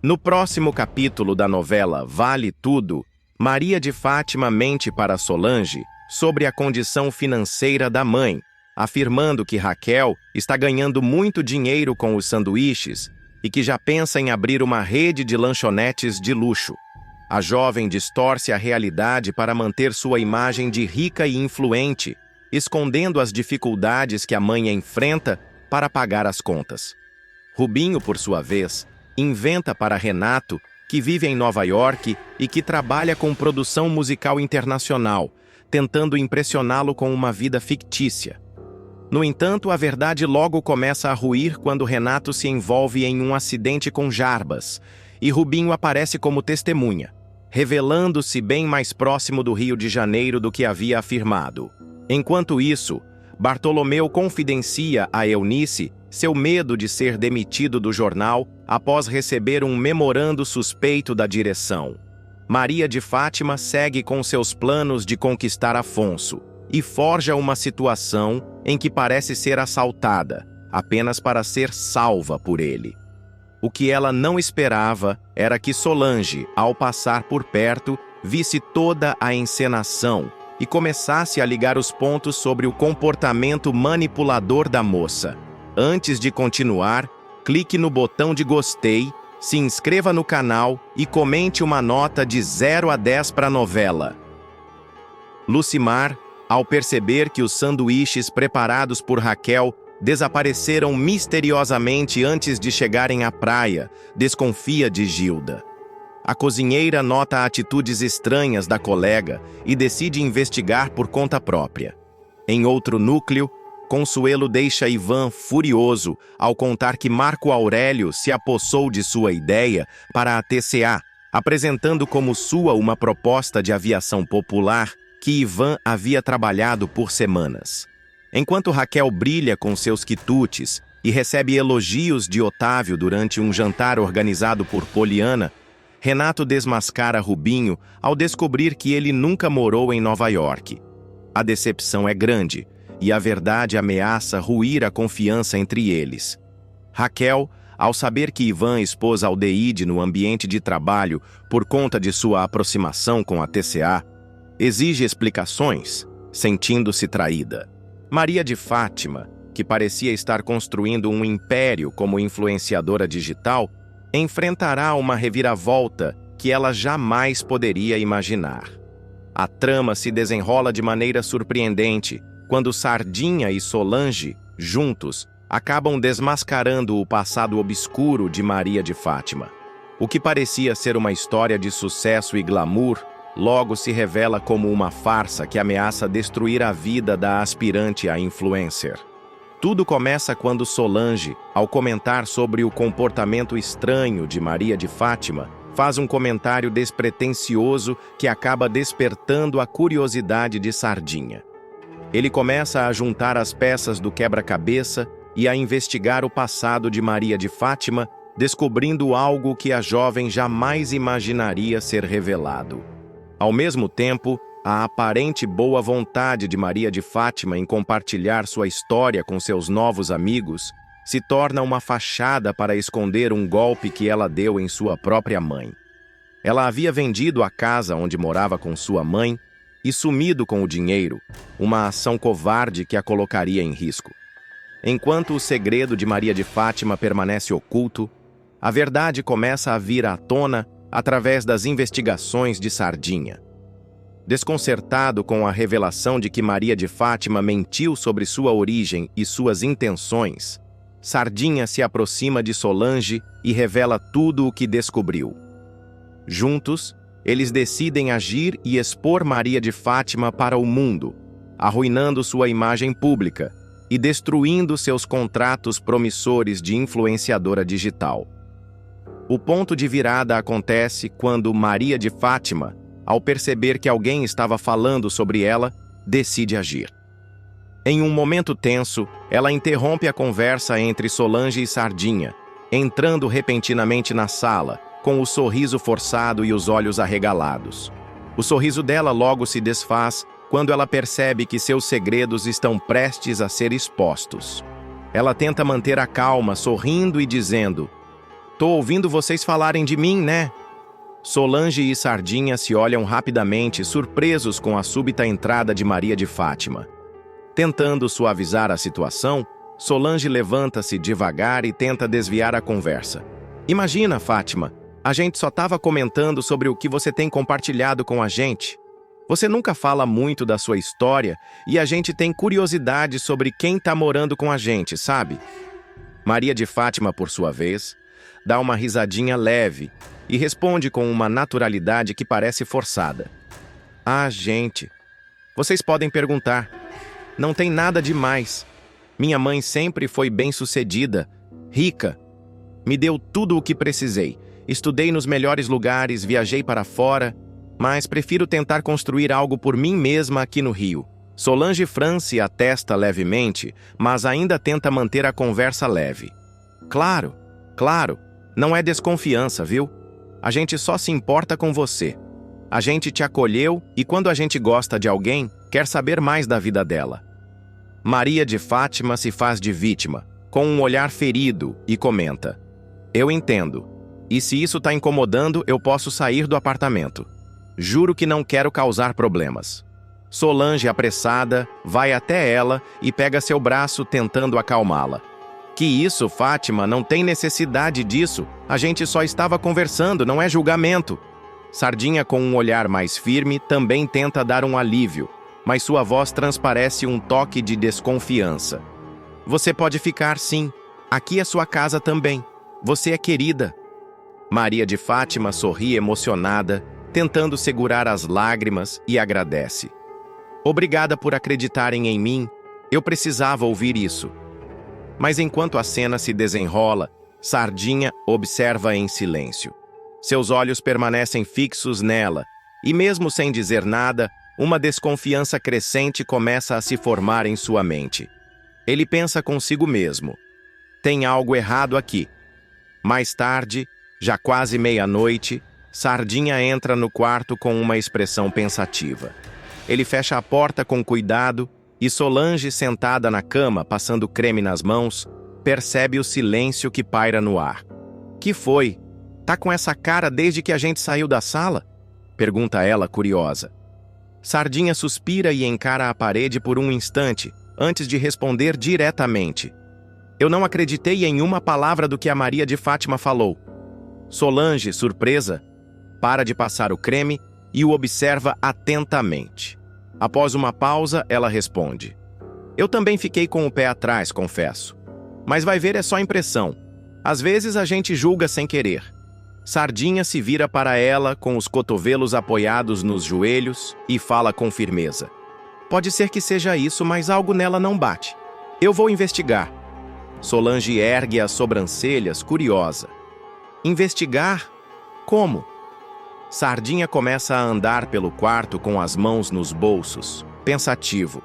No próximo capítulo da novela Vale Tudo, Maria de Fátima mente para Solange sobre a condição financeira da mãe, afirmando que Raquel está ganhando muito dinheiro com os sanduíches e que já pensa em abrir uma rede de lanchonetes de luxo. A jovem distorce a realidade para manter sua imagem de rica e influente, escondendo as dificuldades que a mãe enfrenta para pagar as contas. Rubinho, por sua vez, inventa para Renato, que vive em Nova York e que trabalha com produção musical internacional, tentando impressioná-lo com uma vida fictícia. No entanto, a verdade logo começa a ruir quando Renato se envolve em um acidente com Jarbas, e Rubinho aparece como testemunha, revelando-se bem mais próximo do Rio de Janeiro do que havia afirmado. Enquanto isso, Bartolomeu confidencia a Eunice seu medo de ser demitido do jornal após receber um memorando suspeito da direção. Maria de Fátima segue com seus planos de conquistar Afonso e forja uma situação em que parece ser assaltada, apenas para ser salva por ele. O que ela não esperava era que Solange, ao passar por perto, visse toda a encenação e começasse a ligar os pontos sobre o comportamento manipulador da moça. Antes de continuar, clique no botão de gostei, se inscreva no canal e comente uma nota de 0 a 10 para a novela. Lucimar, ao perceber que os sanduíches preparados por Raquel desapareceram misteriosamente antes de chegarem à praia, desconfia de Gilda. A cozinheira nota atitudes estranhas da colega e decide investigar por conta própria. Em outro núcleo, Consuelo deixa Ivan furioso ao contar que Marco Aurélio se apossou de sua ideia para a TCA, apresentando como sua uma proposta de aviação popular que Ivan havia trabalhado por semanas. Enquanto Raquel brilha com seus quitutes e recebe elogios de Otávio durante um jantar organizado por Poliana, Renato desmascara Rubinho ao descobrir que ele nunca morou em Nova York. A decepção é grande e a verdade ameaça ruir a confiança entre eles. Raquel, ao saber que Ivan expôs Aldeide no ambiente de trabalho por conta de sua aproximação com a TCA, exige explicações, sentindo-se traída. Maria de Fátima, que parecia estar construindo um império como influenciadora digital, enfrentará uma reviravolta que ela jamais poderia imaginar. A trama se desenrola de maneira surpreendente quando Sardinha e Solange, juntos, acabam desmascarando o passado obscuro de Maria de Fátima. O que parecia ser uma história de sucesso e glamour, logo se revela como uma farsa que ameaça destruir a vida da aspirante a influencer. Tudo começa quando Solange, ao comentar sobre o comportamento estranho de Maria de Fátima, faz um comentário despretensioso que acaba despertando a curiosidade de Sardinha. Ele começa a juntar as peças do quebra-cabeça e a investigar o passado de Maria de Fátima, descobrindo algo que a jovem jamais imaginaria ser revelado. Ao mesmo tempo, a aparente boa vontade de Maria de Fátima em compartilhar sua história com seus novos amigos se torna uma fachada para esconder um golpe que ela deu em sua própria mãe. Ela havia vendido a casa onde morava com sua mãe e sumido com o dinheiro, uma ação covarde que a colocaria em risco. Enquanto o segredo de Maria de Fátima permanece oculto, a verdade começa a vir à tona através das investigações de Sardinha. Desconcertado com a revelação de que Maria de Fátima mentiu sobre sua origem e suas intenções, Sardinha se aproxima de Solange e revela tudo o que descobriu. Juntos, eles decidem agir e expor Maria de Fátima para o mundo, arruinando sua imagem pública e destruindo seus contratos promissores de influenciadora digital. O ponto de virada acontece quando Maria de Fátima, ao perceber que alguém estava falando sobre ela, decide agir. Em um momento tenso, ela interrompe a conversa entre Solange e Sardinha, entrando repentinamente na sala, com o sorriso forçado e os olhos arregalados. O sorriso dela logo se desfaz quando ela percebe que seus segredos estão prestes a ser expostos. Ela tenta manter a calma, sorrindo e dizendo: Tô ouvindo vocês falarem de mim, né? Solange e Sardinha se olham rapidamente, surpresos com a súbita entrada de Maria de Fátima. Tentando suavizar a situação, Solange levanta-se devagar e tenta desviar a conversa. Imagina, Fátima, a gente só estava comentando sobre o que você tem compartilhado com a gente. Você nunca fala muito da sua história e a gente tem curiosidade sobre quem está morando com a gente, sabe? Maria de Fátima, por sua vez, dá uma risadinha leve e responde com uma naturalidade que parece forçada. Ah, gente, vocês podem perguntar. Não tem nada demais. Minha mãe sempre foi bem-sucedida, rica. Me deu tudo o que precisei. Estudei nos melhores lugares, viajei para fora, mas prefiro tentar construir algo por mim mesma aqui no Rio. Solange France atesta levemente, mas ainda tenta manter a conversa leve. Claro, não é desconfiança, viu? A gente só se importa com você. A gente te acolheu e quando a gente gosta de alguém, quer saber mais da vida dela. Maria de Fátima se faz de vítima, com um olhar ferido, e comenta: Eu entendo. E se isso tá incomodando, eu posso sair do apartamento. Juro que não quero causar problemas. Solange, apressada, vai até ela e pega seu braço tentando acalmá-la. Que isso, Fátima, não tem necessidade disso. A gente só estava conversando, não é julgamento. Sardinha, com um olhar mais firme, também tenta dar um alívio, mas sua voz transparece um toque de desconfiança. Você pode ficar, sim. Aqui é sua casa também. Você é querida. Maria de Fátima sorri emocionada, tentando segurar as lágrimas, e agradece. Obrigada por acreditarem em mim. Eu precisava ouvir isso. Mas enquanto a cena se desenrola, Sardinha observa em silêncio. Seus olhos permanecem fixos nela, e mesmo sem dizer nada, uma desconfiança crescente começa a se formar em sua mente. Ele pensa consigo mesmo. Tem algo errado aqui. Mais tarde, já quase meia-noite, Sardinha entra no quarto com uma expressão pensativa. Ele fecha a porta com cuidado e Solange, sentada na cama, passando creme nas mãos, percebe o silêncio que paira no ar. Que foi? Tá com essa cara desde que a gente saiu da sala? Pergunta ela, curiosa. Sardinha suspira e encara a parede por um instante, antes de responder diretamente. Eu não acreditei em uma palavra do que a Maria de Fátima falou. Solange, surpresa, para de passar o creme e o observa atentamente. Após uma pausa, ela responde. Eu também fiquei com o pé atrás, confesso. Mas vai ver, é só impressão. Às vezes a gente julga sem querer. Sardinha se vira para ela com os cotovelos apoiados nos joelhos e fala com firmeza. Pode ser que seja isso, mas algo nela não bate. Eu vou investigar. Solange ergue as sobrancelhas, curiosa. Investigar? Como? Sardinha começa a andar pelo quarto com as mãos nos bolsos, pensativo.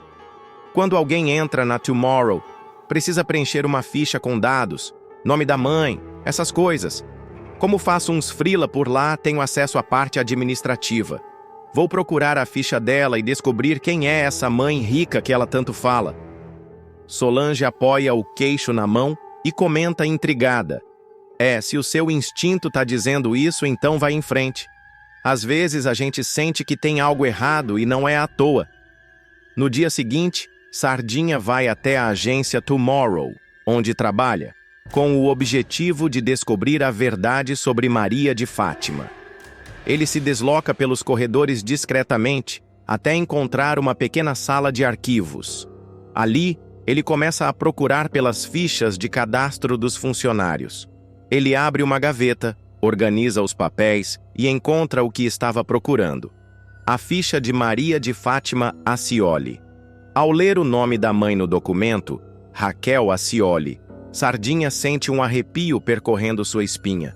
Quando alguém entra na Tomorrow, precisa preencher uma ficha com dados, nome da mãe, essas coisas. Como faço uns freela por lá, tenho acesso à parte administrativa. Vou procurar a ficha dela e descobrir quem é essa mãe rica que ela tanto fala. Solange apoia o queixo na mão e comenta intrigada. Se o seu instinto tá dizendo isso, então vai em frente. Às vezes a gente sente que tem algo errado e não é à toa. No dia seguinte, Sardinha vai até a agência Tomorrow, onde trabalha, com o objetivo de descobrir a verdade sobre Maria de Fátima. Ele se desloca pelos corredores discretamente até encontrar uma pequena sala de arquivos. Ali, ele começa a procurar pelas fichas de cadastro dos funcionários. Ele abre uma gaveta, organiza os papéis e encontra o que estava procurando. A ficha de Maria de Fátima Acioli. Ao ler o nome da mãe no documento, Raquel Acioli, Sardinha sente um arrepio percorrendo sua espinha.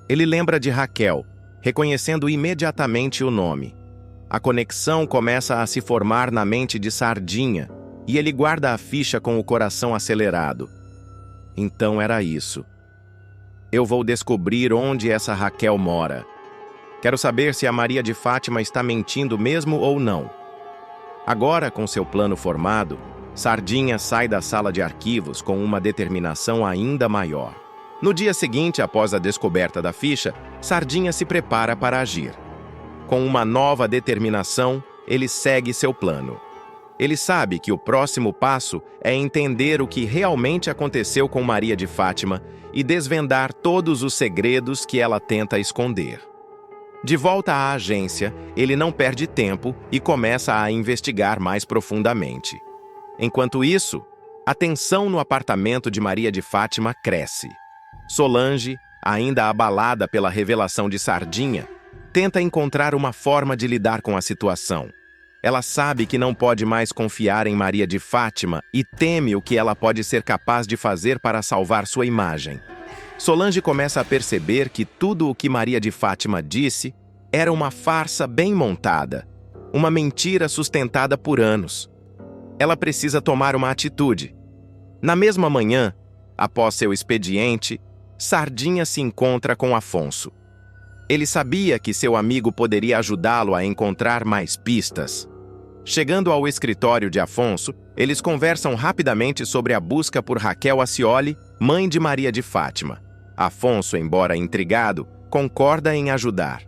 Ele lembra de Raquel, reconhecendo imediatamente o nome. A conexão começa a se formar na mente de Sardinha, e ele guarda a ficha com o coração acelerado. Então era isso. Eu vou descobrir onde essa Raquel mora. Quero saber se a Maria de Fátima está mentindo mesmo ou não. Agora, com seu plano formado, Sardinha sai da sala de arquivos com uma determinação ainda maior. No dia seguinte, após a descoberta da ficha, Sardinha se prepara para agir. Com uma nova determinação, ele segue seu plano. Ele sabe que o próximo passo é entender o que realmente aconteceu com Maria de Fátima e desvendar todos os segredos que ela tenta esconder. De volta à agência, ele não perde tempo e começa a investigar mais profundamente. Enquanto isso, a tensão no apartamento de Maria de Fátima cresce. Solange, ainda abalada pela revelação de Sardinha, tenta encontrar uma forma de lidar com a situação. Ela sabe que não pode mais confiar em Maria de Fátima e teme o que ela pode ser capaz de fazer para salvar sua imagem. Solange começa a perceber que tudo o que Maria de Fátima disse era uma farsa bem montada, uma mentira sustentada por anos. Ela precisa tomar uma atitude. Na mesma manhã, após seu expediente, Sardinha se encontra com Afonso. Ele sabia que seu amigo poderia ajudá-lo a encontrar mais pistas. Chegando ao escritório de Afonso, eles conversam rapidamente sobre a busca por Raquel Acioli, mãe de Maria de Fátima. Afonso, embora intrigado, concorda em ajudar.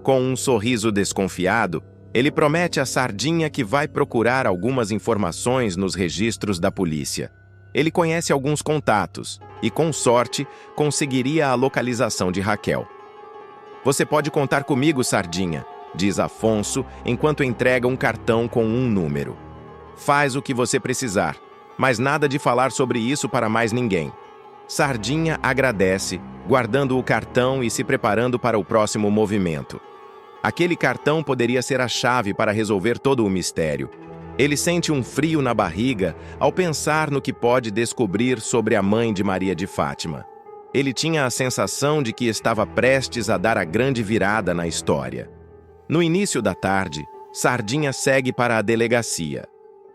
Com um sorriso desconfiado, ele promete a Sardinha que vai procurar algumas informações nos registros da polícia. Ele conhece alguns contatos e, com sorte, conseguiria a localização de Raquel. "Você pode contar comigo, Sardinha", diz Afonso, enquanto entrega um cartão com um número. "Faz o que você precisar, mas nada de falar sobre isso para mais ninguém." Sardinha agradece, guardando o cartão e se preparando para o próximo movimento. Aquele cartão poderia ser a chave para resolver todo o mistério. Ele sente um frio na barriga ao pensar no que pode descobrir sobre a mãe de Maria de Fátima. Ele tinha a sensação de que estava prestes a dar a grande virada na história. No início da tarde, Sardinha segue para a delegacia.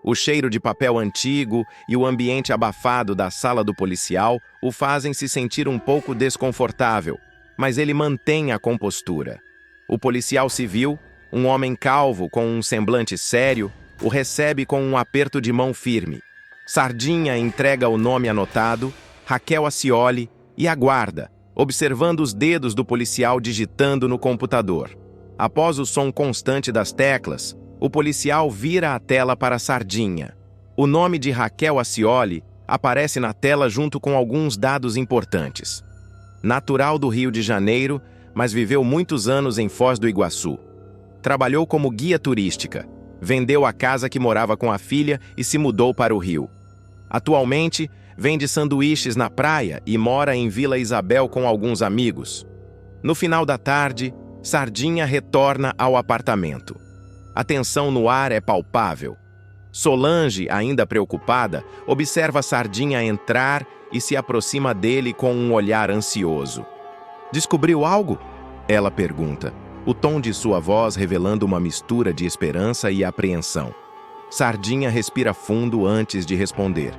O cheiro de papel antigo e o ambiente abafado da sala do policial o fazem se sentir um pouco desconfortável, mas ele mantém a compostura. O policial civil, um homem calvo com um semblante sério, o recebe com um aperto de mão firme. Sardinha entrega o nome anotado, Raquel Acioli, e aguarda, observando os dedos do policial digitando no computador. Após o som constante das teclas, o policial vira a tela para Sardinha. O nome de Raquel Acioli aparece na tela junto com alguns dados importantes. Natural do Rio de Janeiro, mas viveu muitos anos em Foz do Iguaçu. Trabalhou como guia turística, vendeu a casa que morava com a filha e se mudou para o Rio. Atualmente, vende sanduíches na praia e mora em Vila Isabel com alguns amigos. No final da tarde, Sardinha retorna ao apartamento. A tensão no ar é palpável. Solange, ainda preocupada, observa Sardinha entrar e se aproxima dele com um olhar ansioso. "Descobriu algo?" ela pergunta, o tom de sua voz revelando uma mistura de esperança e apreensão. Sardinha respira fundo antes de responder.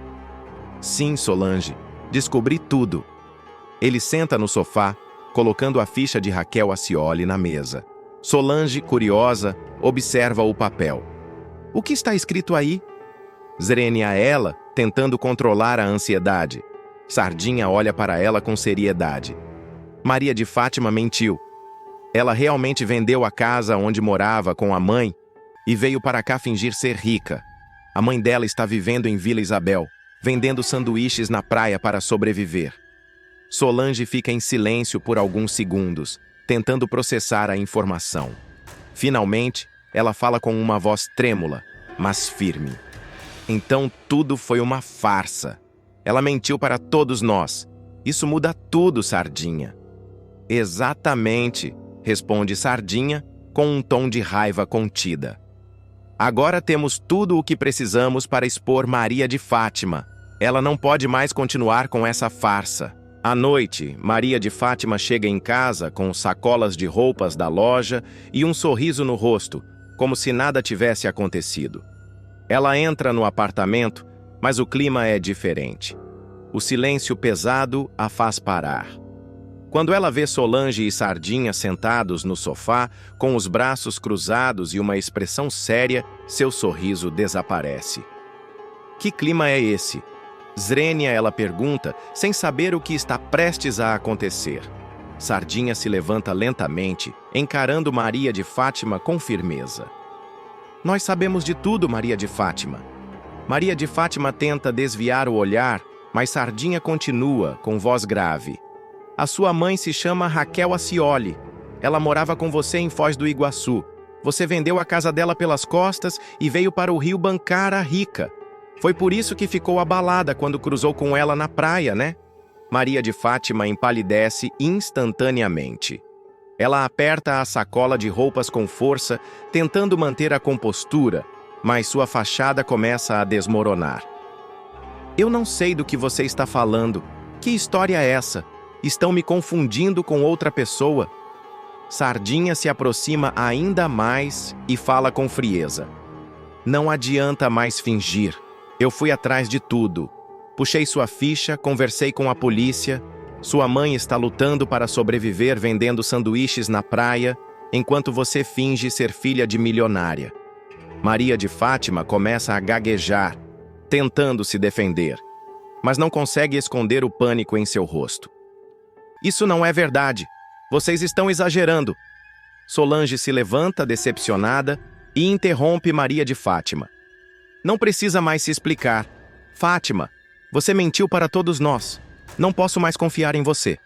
"Sim, Solange, descobri tudo." Ele senta no sofá, colocando a ficha de Raquel Acioli na mesa. Solange, curiosa, observa o papel. "O que está escrito aí?" Zrenia ela, tentando controlar a ansiedade. Sardinha olha para ela com seriedade. "Maria de Fátima mentiu. Ela realmente vendeu a casa onde morava com a mãe e veio para cá fingir ser rica. A mãe dela está vivendo em Vila Isabel, vendendo sanduíches na praia para sobreviver." Solange fica em silêncio por alguns segundos, tentando processar a informação. Finalmente, ela fala com uma voz trêmula, mas firme. "Então tudo foi uma farsa. Ela mentiu para todos nós. Isso muda tudo, Sardinha." "Exatamente", responde Sardinha, com um tom de raiva contida. "Agora temos tudo o que precisamos para expor Maria de Fátima. Ela não pode mais continuar com essa farsa." À noite, Maria de Fátima chega em casa com sacolas de roupas da loja e um sorriso no rosto, como se nada tivesse acontecido. Ela entra no apartamento, mas o clima é diferente. O silêncio pesado a faz parar. Quando ela vê Solange e Sardinha sentados no sofá, com os braços cruzados e uma expressão séria, seu sorriso desaparece. "Que clima é esse?" Zrenia, ela pergunta, sem saber o que está prestes a acontecer. Sardinha se levanta lentamente, encarando Maria de Fátima com firmeza. Nós sabemos de tudo, Maria de Fátima. Maria de Fátima tenta desviar o olhar, mas Sardinha continua, com voz grave. A sua mãe se chama Raquel Acioli. Ela morava com você em Foz do Iguaçu. Você vendeu a casa dela pelas costas e veio para o Rio bancar a rica. Foi por isso que ficou abalada quando cruzou com ela na praia, né? Maria de Fátima empalidece instantaneamente. Ela aperta a sacola de roupas com força, tentando manter a compostura, mas sua fachada começa a desmoronar. Eu não sei do que você está falando. Que história é essa? Estão me confundindo com outra pessoa. Sardinha se aproxima ainda mais e fala com frieza. Não adianta mais fingir. Eu fui atrás de tudo. Puxei sua ficha, conversei com a polícia. Sua mãe está lutando para sobreviver vendendo sanduíches na praia, enquanto você finge ser filha de milionária. Maria de Fátima começa a gaguejar, tentando se defender, mas não consegue esconder o pânico em seu rosto. Isso não é verdade. Vocês estão exagerando. Solange se levanta, decepcionada, e interrompe Maria de Fátima. Não precisa mais se explicar. Fátima, você mentiu para todos nós. Não posso mais confiar em você.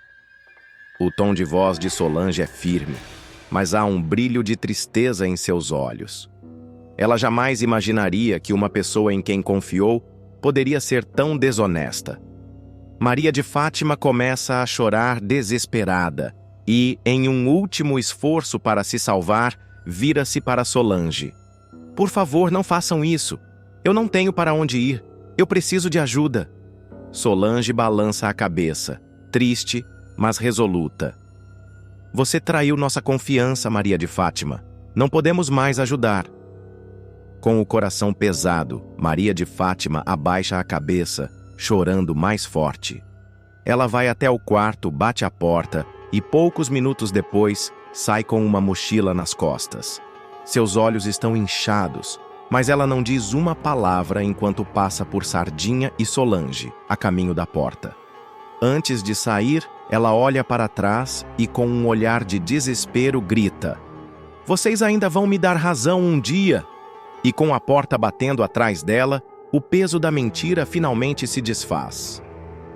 O tom de voz de Solange é firme, mas há um brilho de tristeza em seus olhos. Ela jamais imaginaria que uma pessoa em quem confiou poderia ser tão desonesta. Maria de Fátima começa a chorar desesperada e, em um último esforço para se salvar, vira-se para Solange. Por favor, não façam isso. Eu não tenho para onde ir. Eu preciso de ajuda. Solange balança a cabeça, triste, mas resoluta. Você traiu nossa confiança, Maria de Fátima. Não podemos mais ajudar. Com o coração pesado, Maria de Fátima abaixa a cabeça, chorando mais forte. Ela vai até o quarto, bate a porta e, poucos minutos depois, sai com uma mochila nas costas. Seus olhos estão inchados, mas ela não diz uma palavra enquanto passa por Sardinha e Solange, a caminho da porta. Antes de sair, ela olha para trás e, com um olhar de desespero, grita: Vocês ainda vão me dar razão um dia! E com a porta batendo atrás dela, o peso da mentira finalmente se desfaz.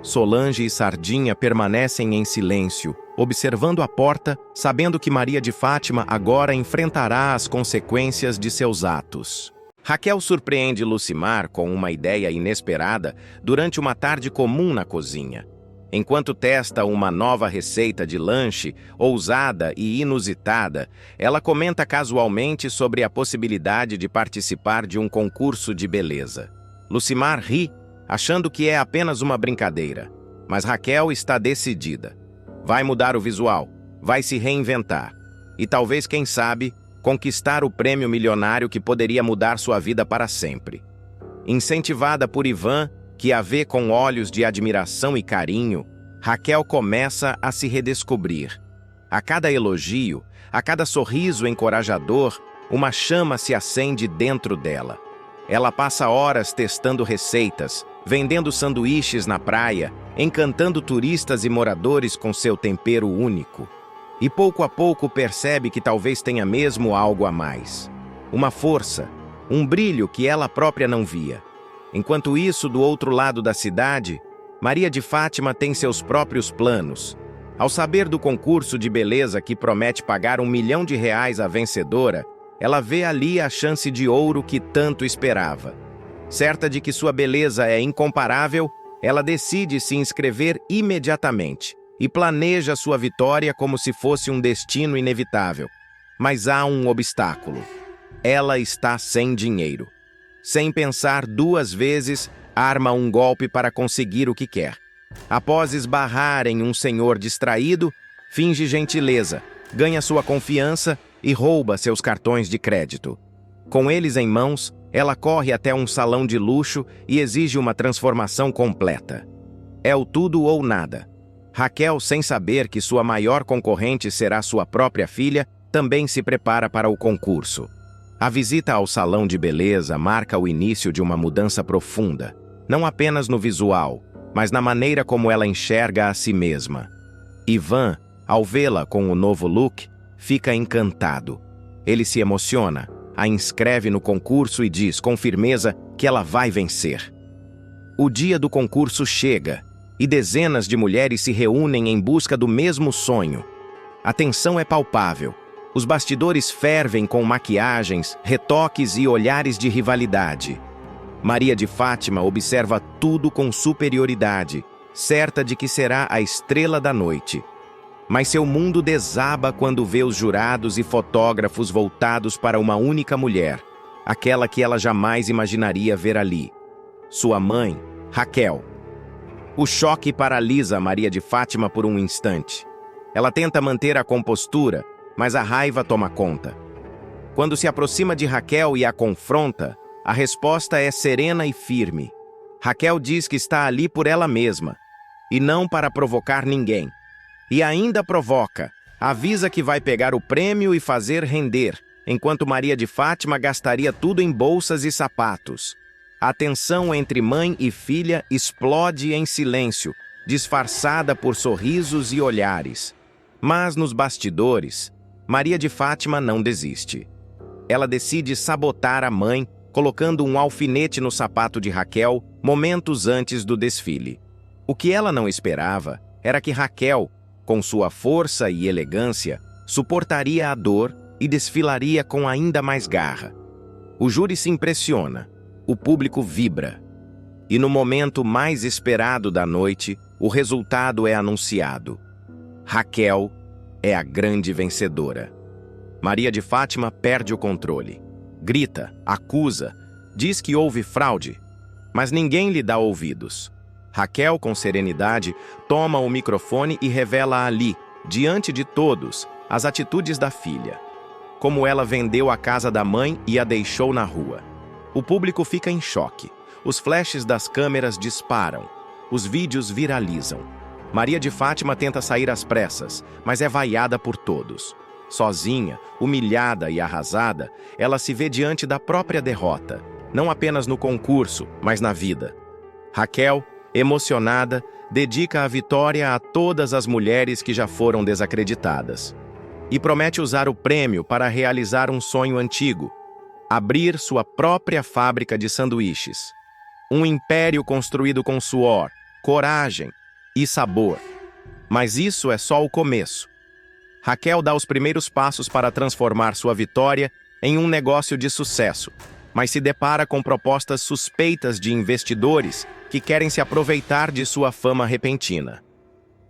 Solange e Sardinha permanecem em silêncio, observando a porta, sabendo que Maria de Fátima agora enfrentará as consequências de seus atos. Raquel surpreende Lucimar com uma ideia inesperada durante uma tarde comum na cozinha. Enquanto testa uma nova receita de lanche, ousada e inusitada, ela comenta casualmente sobre a possibilidade de participar de um concurso de beleza. Lucimar ri, achando que é apenas uma brincadeira, mas Raquel está decidida. Vai mudar o visual, vai se reinventar e talvez, quem sabe, conquistar o prêmio milionário que poderia mudar sua vida para sempre. Incentivada por Ivan, que a vê com olhos de admiração e carinho, Raquel começa a se redescobrir. A cada elogio, a cada sorriso encorajador, uma chama se acende dentro dela. Ela passa horas testando receitas, vendendo sanduíches na praia, encantando turistas e moradores com seu tempero único. E pouco a pouco percebe que talvez tenha mesmo algo a mais. Uma força, um brilho que ela própria não via. Enquanto isso, do outro lado da cidade, Maria de Fátima tem seus próprios planos. Ao saber do concurso de beleza que promete pagar R$1 milhão à vencedora, ela vê ali a chance de ouro que tanto esperava. Certa de que sua beleza é incomparável, ela decide se inscrever imediatamente e planeja sua vitória como se fosse um destino inevitável. Mas há um obstáculo. Ela está sem dinheiro. Sem pensar duas vezes, arma um golpe para conseguir o que quer. Após esbarrar em um senhor distraído, finge gentileza, ganha sua confiança e rouba seus cartões de crédito. Com eles em mãos, ela corre até um salão de luxo e exige uma transformação completa. É o tudo ou nada. Raquel, sem saber que sua maior concorrente será sua própria filha, também se prepara para o concurso. A visita ao salão de beleza marca o início de uma mudança profunda. não apenas no visual, mas na maneira como ela enxerga a si mesma. Ivan, ao vê-la com o novo look, fica encantado. Ele se emociona, a inscreve no concurso e diz com firmeza que ela vai vencer. O dia do concurso chega e dezenas de mulheres se reúnem em busca do mesmo sonho. A tensão é palpável. Os bastidores fervem com maquiagens, retoques e olhares de rivalidade. Maria de Fátima observa tudo com superioridade, certa de que será a estrela da noite. Mas seu mundo desaba quando vê os jurados e fotógrafos voltados para uma única mulher, aquela que ela jamais imaginaria ver ali. Sua mãe, Raquel. O choque paralisa Maria de Fátima por um instante. Ela tenta manter a compostura, mas a raiva toma conta. Quando se aproxima de Raquel e a confronta, a resposta é serena e firme. Raquel diz que está ali por ela mesma, e não para provocar ninguém. E ainda provoca, avisa que vai pegar o prêmio e fazer render, enquanto Maria de Fátima gastaria tudo em bolsas e sapatos. A tensão entre mãe e filha explode em silêncio, disfarçada por sorrisos e olhares. Mas nos bastidores, Maria de Fátima não desiste. Ela decide sabotar a mãe, colocando um alfinete no sapato de Raquel momentos antes do desfile. O que ela não esperava era que Raquel, com sua força e elegância, suportaria a dor e desfilaria com ainda mais garra. O júri se impressiona, o público vibra. E no momento mais esperado da noite, o resultado é anunciado. Raquel é a grande vencedora. Maria de Fátima perde o controle. Grita, acusa, diz que houve fraude, mas ninguém lhe dá ouvidos. Raquel, com serenidade, toma o microfone e revela ali, diante de todos, as atitudes da filha. Como ela vendeu a casa da mãe e a deixou na rua. O público fica em choque. Os flashes das câmeras disparam. Os vídeos viralizam. Maria de Fátima tenta sair às pressas, mas é vaiada por todos. Sozinha, humilhada e arrasada, ela se vê diante da própria derrota, não apenas no concurso, mas na vida. Raquel, emocionada, dedica a vitória a todas as mulheres que já foram desacreditadas. E promete usar o prêmio para realizar um sonho antigo, abrir sua própria fábrica de sanduíches. Um império construído com suor, coragem e sabor. Mas isso é só o começo. Raquel dá os primeiros passos para transformar sua vitória em um negócio de sucesso, mas se depara com propostas suspeitas de investidores que querem se aproveitar de sua fama repentina.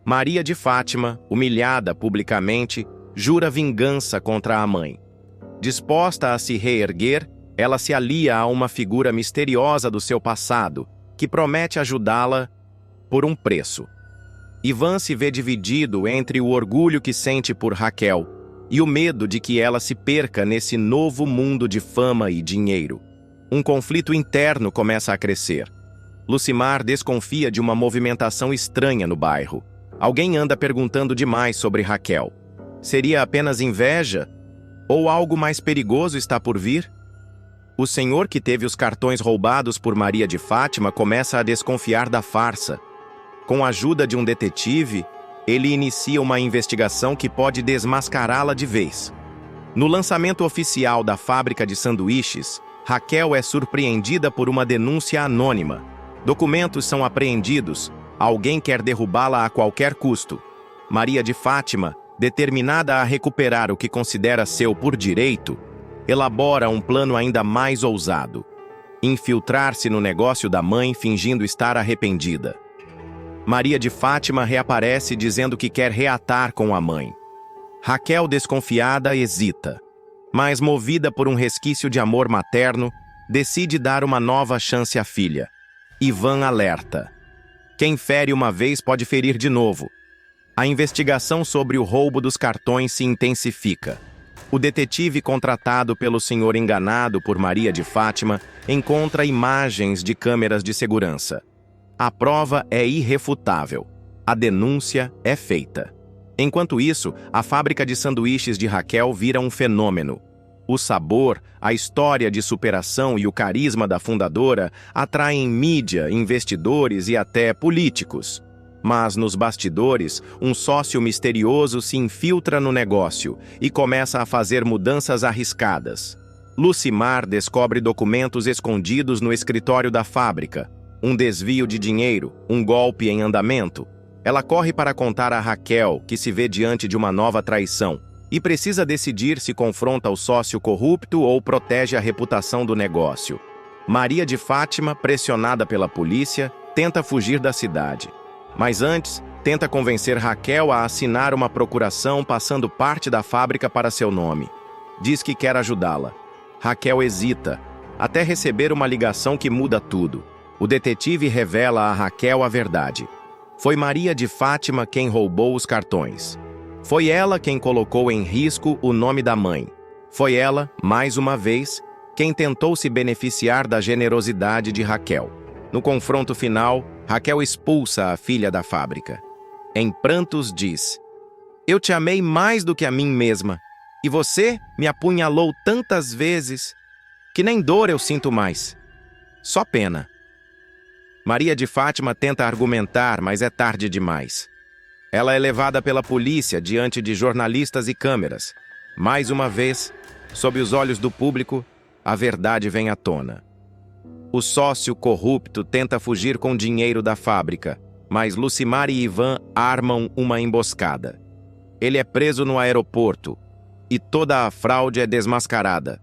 Maria de Fátima, humilhada publicamente, jura vingança contra a mãe. Disposta a se reerguer, ela se alia a uma figura misteriosa do seu passado, que promete ajudá-la por um preço. Ivan se vê dividido entre o orgulho que sente por Raquel e o medo de que ela se perca nesse novo mundo de fama e dinheiro. Um conflito interno começa a crescer. Lucimar desconfia de uma movimentação estranha no bairro. Alguém anda perguntando demais sobre Raquel. Seria apenas inveja? Ou algo mais perigoso está por vir? O senhor que teve os cartões roubados por Maria de Fátima começa a desconfiar da farsa. Com a ajuda de um detetive, ele inicia uma investigação que pode desmascará-la de vez. No lançamento oficial da fábrica de sanduíches, Raquel é surpreendida por uma denúncia anônima. Documentos são apreendidos, alguém quer derrubá-la a qualquer custo. Maria de Fátima, determinada a recuperar o que considera seu por direito, elabora um plano ainda mais ousado: infiltrar-se no negócio da mãe fingindo estar arrependida. Maria de Fátima reaparece dizendo que quer reatar com a mãe. Raquel, desconfiada, hesita, mas movida por um resquício de amor materno, decide dar uma nova chance à filha. Ivan alerta: quem fere uma vez pode ferir de novo. A investigação sobre o roubo dos cartões se intensifica. O detetive contratado pelo senhor enganado por Maria de Fátima encontra imagens de câmeras de segurança. A prova é irrefutável. A denúncia é feita. Enquanto isso, a fábrica de sanduíches de Raquel vira um fenômeno. O sabor, a história de superação e o carisma da fundadora atraem mídia, investidores e até políticos. Mas nos bastidores, um sócio misterioso se infiltra no negócio e começa a fazer mudanças arriscadas. Lucimar descobre documentos escondidos no escritório da fábrica, um desvio de dinheiro, um golpe em andamento. Ela corre para contar a Raquel, que se vê diante de uma nova traição, e precisa decidir se confronta o sócio corrupto ou protege a reputação do negócio. Maria de Fátima, pressionada pela polícia, tenta fugir da cidade. Mas antes, tenta convencer Raquel a assinar uma procuração passando parte da fábrica para seu nome. Diz que quer ajudá-la. Raquel hesita, até receber uma ligação que muda tudo. O detetive revela a Raquel a verdade. Foi Maria de Fátima quem roubou os cartões. Foi ela quem colocou em risco o nome da mãe. Foi ela, mais uma vez, quem tentou se beneficiar da generosidade de Raquel. No confronto final, Raquel expulsa a filha da fábrica. Em prantos diz: "Eu te amei mais do que a mim mesma, e você me apunhalou tantas vezes que nem dor eu sinto mais. Só pena." Maria de Fátima tenta argumentar, mas é tarde demais. Ela é levada pela polícia diante de jornalistas e câmeras. Mais uma vez, sob os olhos do público, a verdade vem à tona. O sócio corrupto tenta fugir com dinheiro da fábrica, mas Lucimar e Ivan armam uma emboscada. Ele é preso no aeroporto e toda a fraude é desmascarada.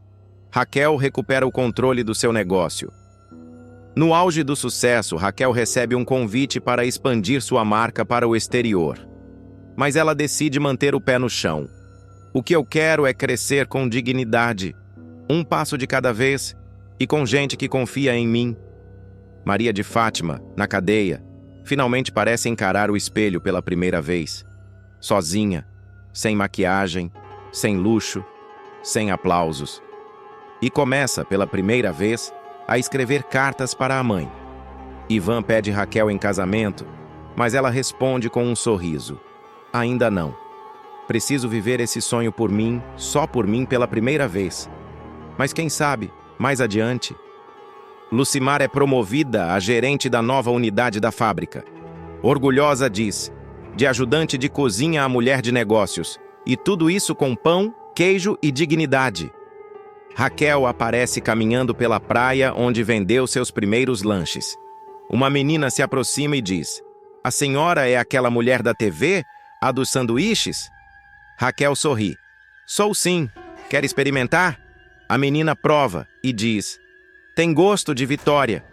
Raquel recupera o controle do seu negócio. No auge do sucesso, Raquel recebe um convite para expandir sua marca para o exterior. Mas ela decide manter o pé no chão. "O que eu quero é crescer com dignidade, um passo de cada vez e com gente que confia em mim." Maria de Fátima, na cadeia, finalmente parece encarar o espelho pela primeira vez. Sozinha, sem maquiagem, sem luxo, sem aplausos. E começa, pela primeira vez, a escrever cartas para a mãe. Ivan pede Raquel em casamento, mas ela responde com um sorriso: "Ainda não. Preciso viver esse sonho por mim, só por mim pela primeira vez. Mas quem sabe, mais adiante." Lucimar é promovida a gerente da nova unidade da fábrica. Orgulhosa diz: "De ajudante de cozinha a mulher de negócios. E tudo isso com pão, queijo e dignidade." Raquel aparece caminhando pela praia onde vendeu seus primeiros lanches. Uma menina se aproxima e diz: "A senhora é aquela mulher da TV? A dos sanduíches?" Raquel sorri: "Sou sim. Quer experimentar?" A menina prova e diz: "Tem gosto de vitória."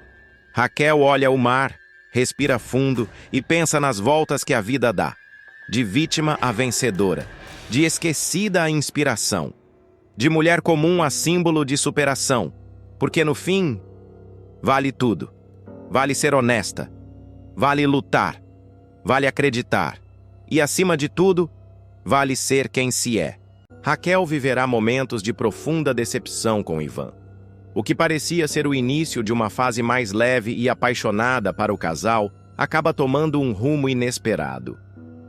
Raquel olha o mar, respira fundo e pensa nas voltas que a vida dá. De vítima a vencedora, de esquecida a inspiração, de mulher comum a símbolo de superação, porque no fim, vale tudo. Vale ser honesta, vale lutar, vale acreditar e, acima de tudo, vale ser quem se é. Raquel viverá momentos de profunda decepção com Ivan. O que parecia ser o início de uma fase mais leve e apaixonada para o casal acaba tomando um rumo inesperado.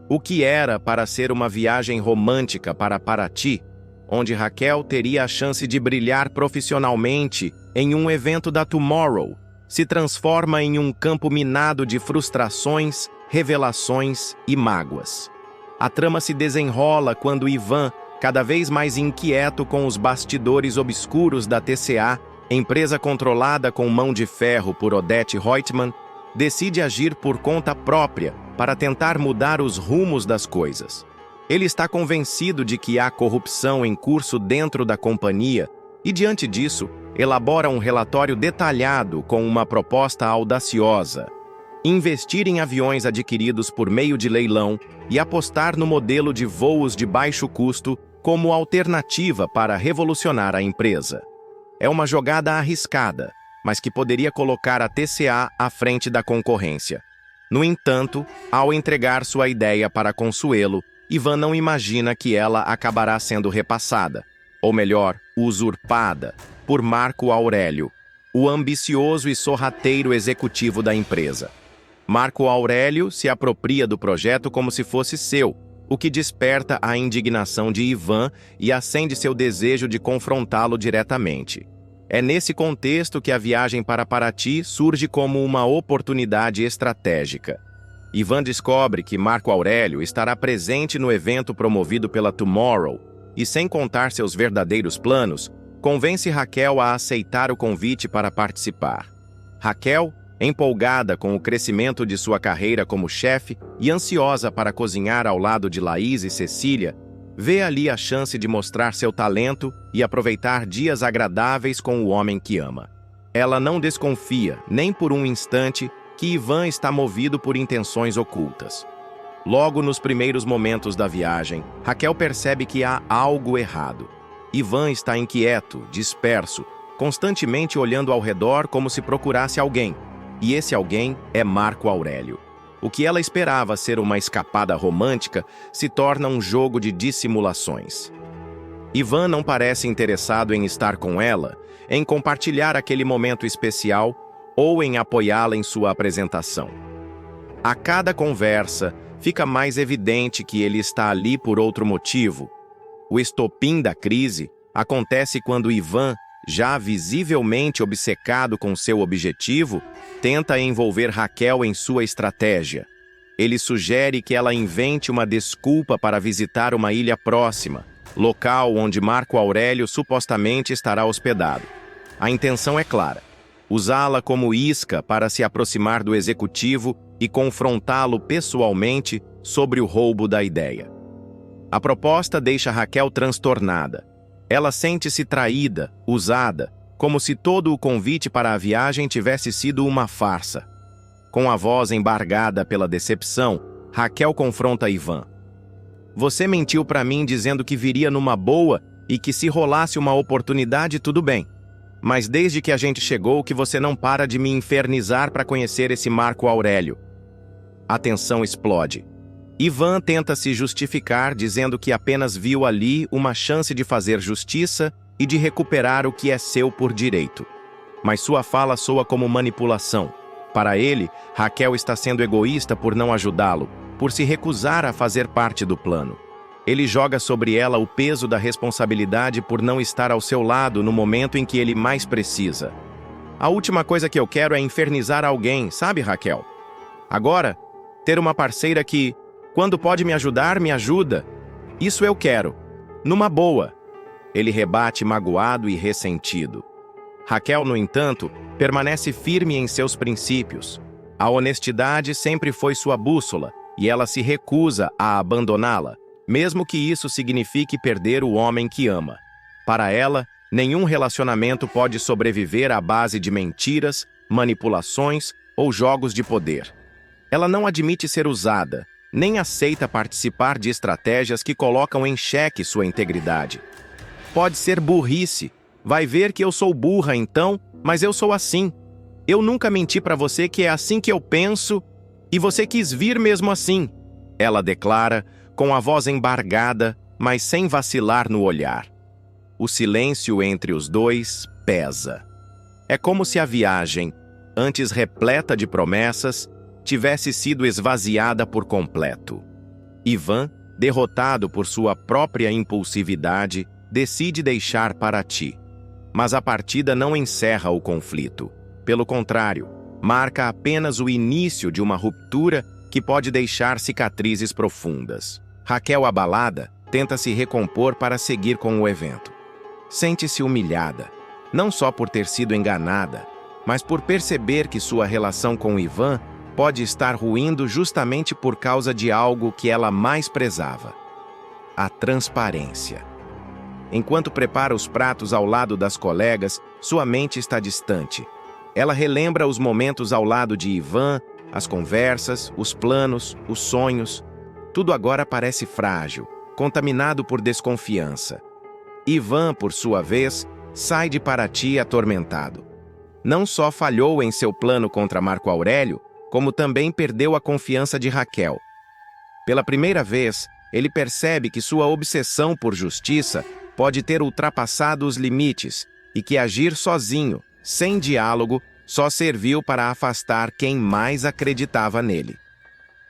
O que era para ser uma viagem romântica para Paraty, onde Raquel teria a chance de brilhar profissionalmente em um evento da Tomorrow, se transforma em um campo minado de frustrações, revelações e mágoas. A trama se desenrola quando Ivan, cada vez mais inquieto com os bastidores obscuros da TCA, empresa controlada com mão de ferro por Odette Reutemann, decide agir por conta própria para tentar mudar os rumos das coisas. Ele está convencido de que há corrupção em curso dentro da companhia e, diante disso, elabora um relatório detalhado com uma proposta audaciosa: investir em aviões adquiridos por meio de leilão e apostar no modelo de voos de baixo custo como alternativa para revolucionar a empresa. É uma jogada arriscada, mas que poderia colocar a TCA à frente da concorrência. No entanto, ao entregar sua ideia para Consuelo, Ivan não imagina que ela acabará sendo repassada, ou melhor, usurpada, por Marco Aurélio, o ambicioso e sorrateiro executivo da empresa. Marco Aurélio se apropria do projeto como se fosse seu, o que desperta a indignação de Ivan e acende seu desejo de confrontá-lo diretamente. É nesse contexto que a viagem para Paraty surge como uma oportunidade estratégica. Ivan descobre que Marco Aurélio estará presente no evento promovido pela Tomorrow e, sem contar seus verdadeiros planos, convence Raquel a aceitar o convite para participar. Raquel, empolgada com o crescimento de sua carreira como chefe e ansiosa para cozinhar ao lado de Laís e Cecília, vê ali a chance de mostrar seu talento e aproveitar dias agradáveis com o homem que ama. Ela não desconfia, nem por um instante, que Ivan está movido por intenções ocultas. Logo nos primeiros momentos da viagem, Raquel percebe que há algo errado. Ivan está inquieto, disperso, constantemente olhando ao redor como se procurasse alguém. E esse alguém é Marco Aurélio. O que ela esperava ser uma escapada romântica se torna um jogo de dissimulações. Ivan não parece interessado em estar com ela, em compartilhar aquele momento especial ou em apoiá-la em sua apresentação. A cada conversa, fica mais evidente que ele está ali por outro motivo. O estopim da crise acontece quando Ivan, já visivelmente obcecado com seu objetivo, tenta envolver Raquel em sua estratégia. Ele sugere que ela invente uma desculpa para visitar uma ilha próxima, local onde Marco Aurélio supostamente estará hospedado. A intenção é clara: usá-la como isca para se aproximar do executivo e confrontá-lo pessoalmente sobre o roubo da ideia. A proposta deixa Raquel transtornada. Ela sente-se traída, usada, como se todo o convite para a viagem tivesse sido uma farsa. Com a voz embargada pela decepção, Raquel confronta Ivan. Você mentiu para mim dizendo que viria numa boa e que se rolasse uma oportunidade tudo bem. Mas desde que a gente chegou que você não para de me infernizar para conhecer esse Marco Aurélio. A tensão explode. Ivan tenta se justificar dizendo que apenas viu ali uma chance de fazer justiça e de recuperar o que é seu por direito. Mas sua fala soa como manipulação. Para ele, Raquel está sendo egoísta por não ajudá-lo, por se recusar a fazer parte do plano. Ele joga sobre ela o peso da responsabilidade por não estar ao seu lado no momento em que ele mais precisa. A última coisa que eu quero é infernizar alguém, sabe, Raquel? Agora, ter uma parceira que, quando pode me ajudar, me ajuda. Isso eu quero. Numa boa. Ele rebate magoado e ressentido. Raquel, no entanto, permanece firme em seus princípios. A honestidade sempre foi sua bússola e ela se recusa a abandoná-la, mesmo que isso signifique perder o homem que ama. Para ela, nenhum relacionamento pode sobreviver à base de mentiras, manipulações ou jogos de poder. Ela não admite ser usada, nem aceita participar de estratégias que colocam em xeque sua integridade. Pode ser burrice. Vai ver que eu sou burra então, mas eu sou assim. Eu nunca menti para você que é assim que eu penso e você quis vir mesmo assim. Ela declara, com a voz embargada, mas sem vacilar no olhar. O silêncio entre os dois pesa. É como se a viagem, antes repleta de promessas, tivesse sido esvaziada por completo. Ivan, derrotado por sua própria impulsividade, decide deixar Paraty. Mas a partida não encerra o conflito. Pelo contrário, marca apenas o início de uma ruptura que pode deixar cicatrizes profundas. Raquel, abalada, tenta se recompor para seguir com o evento. Sente-se humilhada, não só por ter sido enganada, mas por perceber que sua relação com Ivan pode estar ruindo justamente por causa de algo que ela mais prezava: a transparência. Enquanto prepara os pratos ao lado das colegas, sua mente está distante. Ela relembra os momentos ao lado de Ivan, as conversas, os planos, os sonhos. Tudo agora parece frágil, contaminado por desconfiança. Ivan, por sua vez, sai de Paraty atormentado. Não só falhou em seu plano contra Marco Aurélio, como também perdeu a confiança de Raquel. Pela primeira vez, ele percebe que sua obsessão por justiça pode ter ultrapassado os limites e que agir sozinho, sem diálogo, só serviu para afastar quem mais acreditava nele.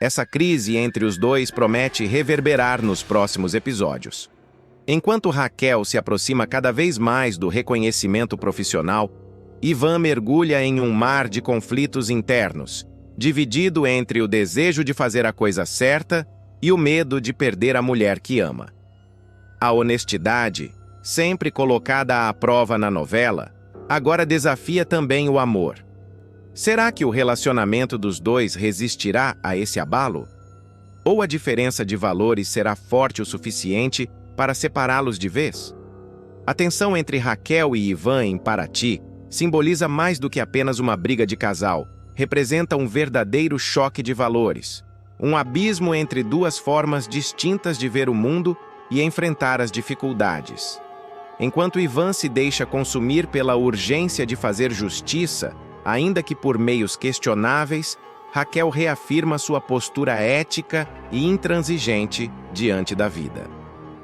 Essa crise entre os dois promete reverberar nos próximos episódios. Enquanto Raquel se aproxima cada vez mais do reconhecimento profissional, Ivan mergulha em um mar de conflitos internos, dividido entre o desejo de fazer a coisa certa e o medo de perder a mulher que ama. A honestidade, sempre colocada à prova na novela, agora desafia também o amor. Será que o relacionamento dos dois resistirá a esse abalo? Ou a diferença de valores será forte o suficiente para separá-los de vez? A tensão entre Raquel e Ivan em Paraty simboliza mais do que apenas uma briga de casal, representa um verdadeiro choque de valores, um abismo entre duas formas distintas de ver o mundo e enfrentar as dificuldades. Enquanto Ivan se deixa consumir pela urgência de fazer justiça, ainda que por meios questionáveis, Raquel reafirma sua postura ética e intransigente diante da vida.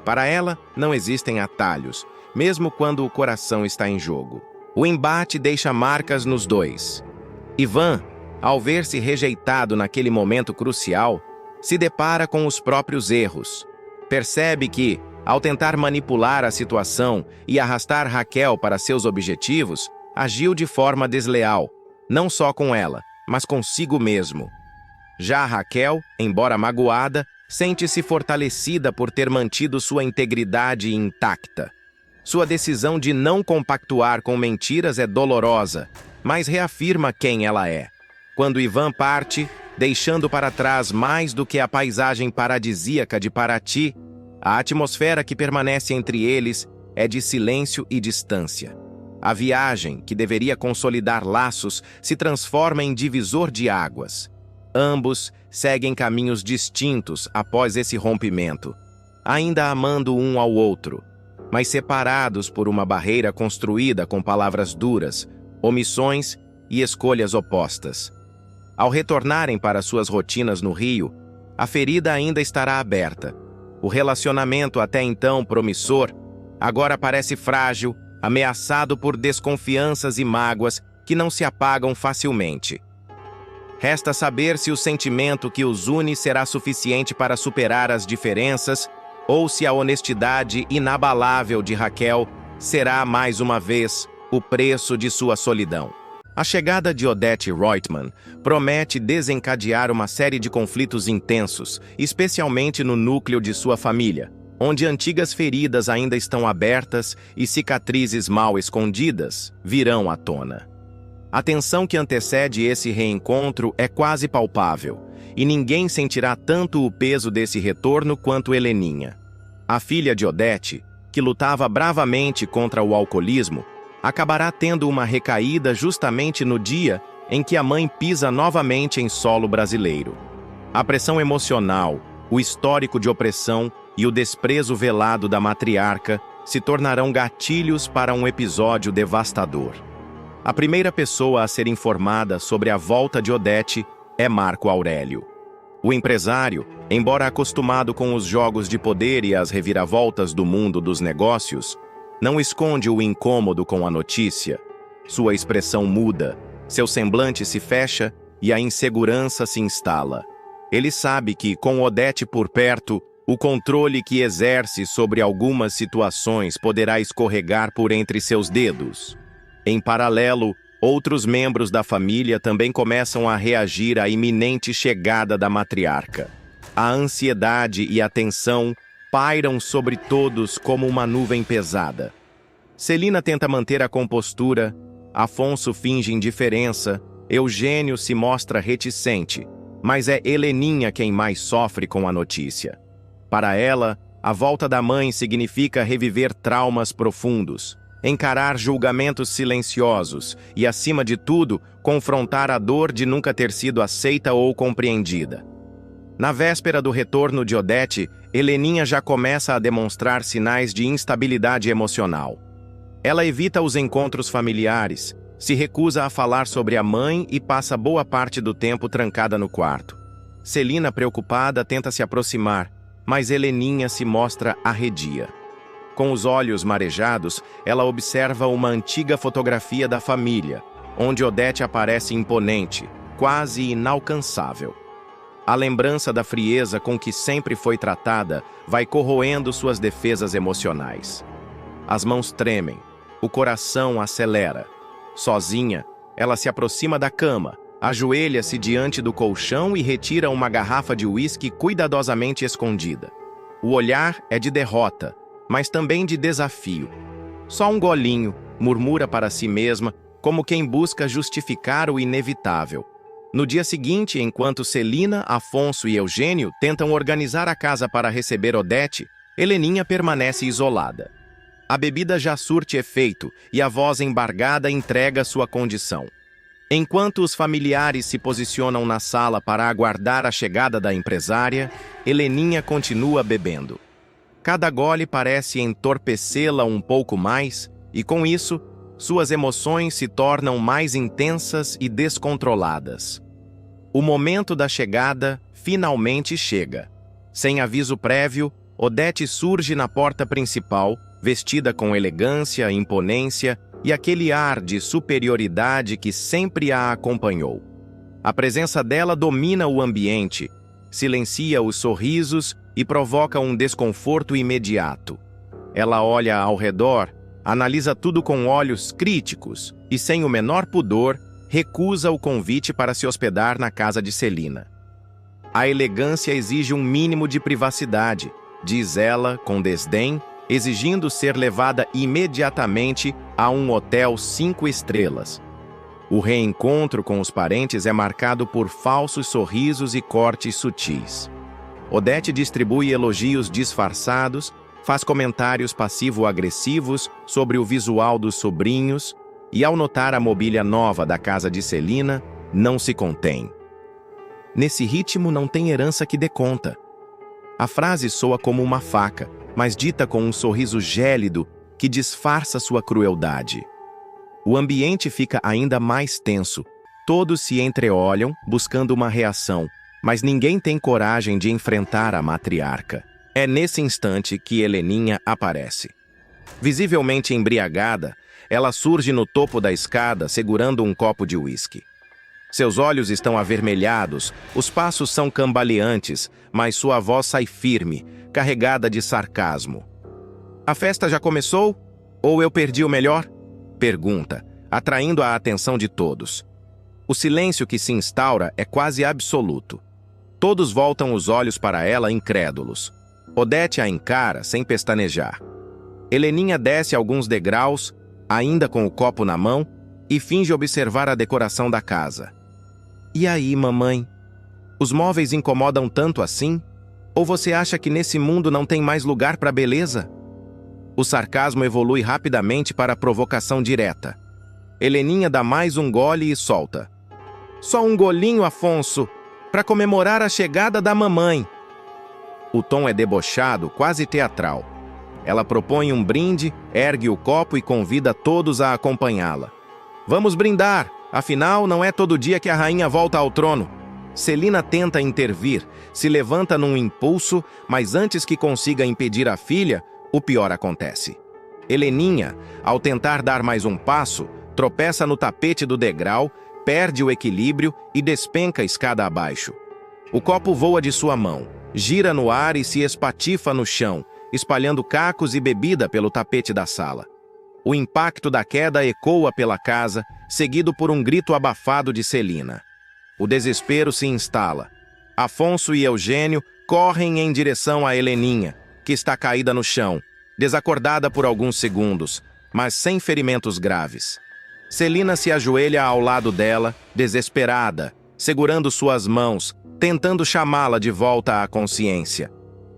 Para ela, não existem atalhos, mesmo quando o coração está em jogo. O embate deixa marcas nos dois. Ivan, ao ver-se rejeitado naquele momento crucial, se depara com os próprios erros. Percebe que, ao tentar manipular a situação e arrastar Raquel para seus objetivos, agiu de forma desleal, não só com ela, mas consigo mesmo. Já Raquel, embora magoada, sente-se fortalecida por ter mantido sua integridade intacta. Sua decisão de não compactuar com mentiras é dolorosa, mas reafirma quem ela é. Quando Ivan parte, deixando para trás mais do que a paisagem paradisíaca de Paraty, a atmosfera que permanece entre eles é de silêncio e distância. A viagem, que deveria consolidar laços, se transforma em divisor de águas. Ambos seguem caminhos distintos após esse rompimento, ainda amando um ao outro, mas separados por uma barreira construída com palavras duras, omissões e escolhas opostas. Ao retornarem para suas rotinas no Rio, a ferida ainda estará aberta. O relacionamento até então promissor, agora parece frágil, ameaçado por desconfianças e mágoas que não se apagam facilmente. Resta saber se o sentimento que os une será suficiente para superar as diferenças ou se a honestidade inabalável de Raquel será, mais uma vez, o preço de sua solidão. A chegada de Odete Roitman promete desencadear uma série de conflitos intensos, especialmente no núcleo de sua família, onde antigas feridas ainda estão abertas e cicatrizes mal escondidas virão à tona. A tensão que antecede esse reencontro é quase palpável, e ninguém sentirá tanto o peso desse retorno quanto Heleninha. A filha de Odete, que lutava bravamente contra o alcoolismo, acabará tendo uma recaída justamente no dia em que a mãe pisa novamente em solo brasileiro. A pressão emocional, o histórico de opressão e o desprezo velado da matriarca se tornarão gatilhos para um episódio devastador. A primeira pessoa a ser informada sobre a volta de Odete é Marco Aurélio. O empresário, embora acostumado com os jogos de poder e as reviravoltas do mundo dos negócios, não esconde o incômodo com a notícia. Sua expressão muda, seu semblante se fecha e a insegurança se instala. Ele sabe que, com Odete por perto, o controle que exerce sobre algumas situações poderá escorregar por entre seus dedos. Em paralelo, outros membros da família também começam a reagir à iminente chegada da matriarca. A ansiedade e a tensão pairam sobre todos como uma nuvem pesada. Celina tenta manter a compostura, Afonso finge indiferença, Eugênio se mostra reticente, mas é Heleninha quem mais sofre com a notícia. Para ela, a volta da mãe significa reviver traumas profundos, encarar julgamentos silenciosos e, acima de tudo, confrontar a dor de nunca ter sido aceita ou compreendida. Na véspera do retorno de Odete, Heleninha já começa a demonstrar sinais de instabilidade emocional. Ela evita os encontros familiares, se recusa a falar sobre a mãe e passa boa parte do tempo trancada no quarto. Celina, preocupada, tenta se aproximar, mas Heleninha se mostra arredia. Com os olhos marejados, ela observa uma antiga fotografia da família, onde Odete aparece imponente, quase inalcançável. A lembrança da frieza com que sempre foi tratada vai corroendo suas defesas emocionais. As mãos tremem, o coração acelera. Sozinha, ela se aproxima da cama, ajoelha-se diante do colchão e retira uma garrafa de uísque cuidadosamente escondida. O olhar é de derrota, mas também de desafio. Só um golinho, murmura para si mesma, como quem busca justificar o inevitável. No dia seguinte, enquanto Celina, Afonso e Eugênio tentam organizar a casa para receber Odete, Heleninha permanece isolada. A bebida já surte efeito e a voz embargada entrega sua condição. Enquanto os familiares se posicionam na sala para aguardar a chegada da empresária, Heleninha continua bebendo. Cada gole parece entorpecê-la um pouco mais e, com isso, suas emoções se tornam mais intensas e descontroladas. O momento da chegada finalmente chega. Sem aviso prévio, Odete surge na porta principal, vestida com elegância, imponência e aquele ar de superioridade que sempre a acompanhou. A presença dela domina o ambiente, silencia os sorrisos e provoca um desconforto imediato. Ela olha ao redor, analisa tudo com olhos críticos e, sem o menor pudor, recusa o convite para se hospedar na casa de Celina. A elegância exige um mínimo de privacidade, diz ela com desdém, exigindo ser levada imediatamente a um hotel 5 estrelas. O reencontro com os parentes é marcado por falsos sorrisos e cortes sutis. Odete distribui elogios disfarçados, faz comentários passivo-agressivos sobre o visual dos sobrinhos e, ao notar a mobília nova da casa de Celina, não se contém. Nesse ritmo não tem herança que dê conta. A frase soa como uma faca, mas dita com um sorriso gélido que disfarça sua crueldade. O ambiente fica ainda mais tenso. Todos se entreolham, buscando uma reação, mas ninguém tem coragem de enfrentar a matriarca. É nesse instante que Heleninha aparece. Visivelmente embriagada, ela surge no topo da escada segurando um copo de uísque. Seus olhos estão avermelhados, os passos são cambaleantes, mas sua voz sai firme, carregada de sarcasmo. "A festa já começou? Ou eu perdi o melhor?" pergunta, atraindo a atenção de todos. O silêncio que se instaura é quase absoluto. Todos voltam os olhos para ela incrédulos. Odete a encara sem pestanejar. Heleninha desce alguns degraus, ainda com o copo na mão, e finge observar a decoração da casa. "E aí, mamãe? Os móveis incomodam tanto assim? Ou você acha que nesse mundo não tem mais lugar para beleza?" O sarcasmo evolui rapidamente para a provocação direta. Heleninha dá mais um gole e solta. "Só um golinho, Afonso, para comemorar a chegada da mamãe." O tom é debochado, quase teatral. Ela propõe um brinde, ergue o copo e convida todos a acompanhá-la. "Vamos brindar, afinal não é todo dia que a rainha volta ao trono." Celina tenta intervir, se levanta num impulso, mas antes que consiga impedir a filha, o pior acontece. Heleninha, ao tentar dar mais um passo, tropeça no tapete do degrau, perde o equilíbrio e despenca a escada abaixo. O copo voa de sua mão, gira no ar e se espatifa no chão, espalhando cacos e bebida pelo tapete da sala. O impacto da queda ecoa pela casa, seguido por um grito abafado de Celina. O desespero se instala. Afonso e Eugênio correm em direção a Heleninha, que está caída no chão, desacordada por alguns segundos, mas sem ferimentos graves. Celina se ajoelha ao lado dela, desesperada, segurando suas mãos, tentando chamá-la de volta à consciência.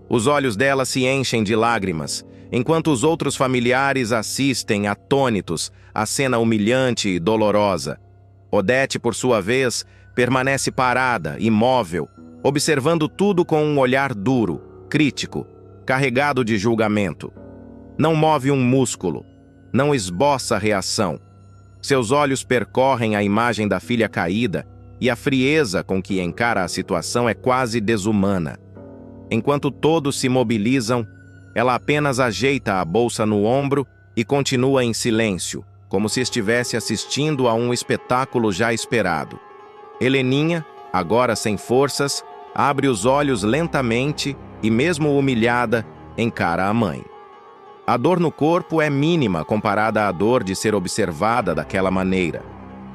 Os olhos dela se enchem de lágrimas, enquanto os outros familiares assistem, atônitos, à cena humilhante e dolorosa. Odete, por sua vez, permanece parada, imóvel, observando tudo com um olhar duro, crítico, carregado de julgamento. Não move um músculo, não esboça reação. Seus olhos percorrem a imagem da filha caída e a frieza com que encara a situação é quase desumana. Enquanto todos se mobilizam, ela apenas ajeita a bolsa no ombro e continua em silêncio, como se estivesse assistindo a um espetáculo já esperado. Heleninha, agora sem forças, abre os olhos lentamente e, mesmo humilhada, encara a mãe. A dor no corpo é mínima comparada à dor de ser observada daquela maneira.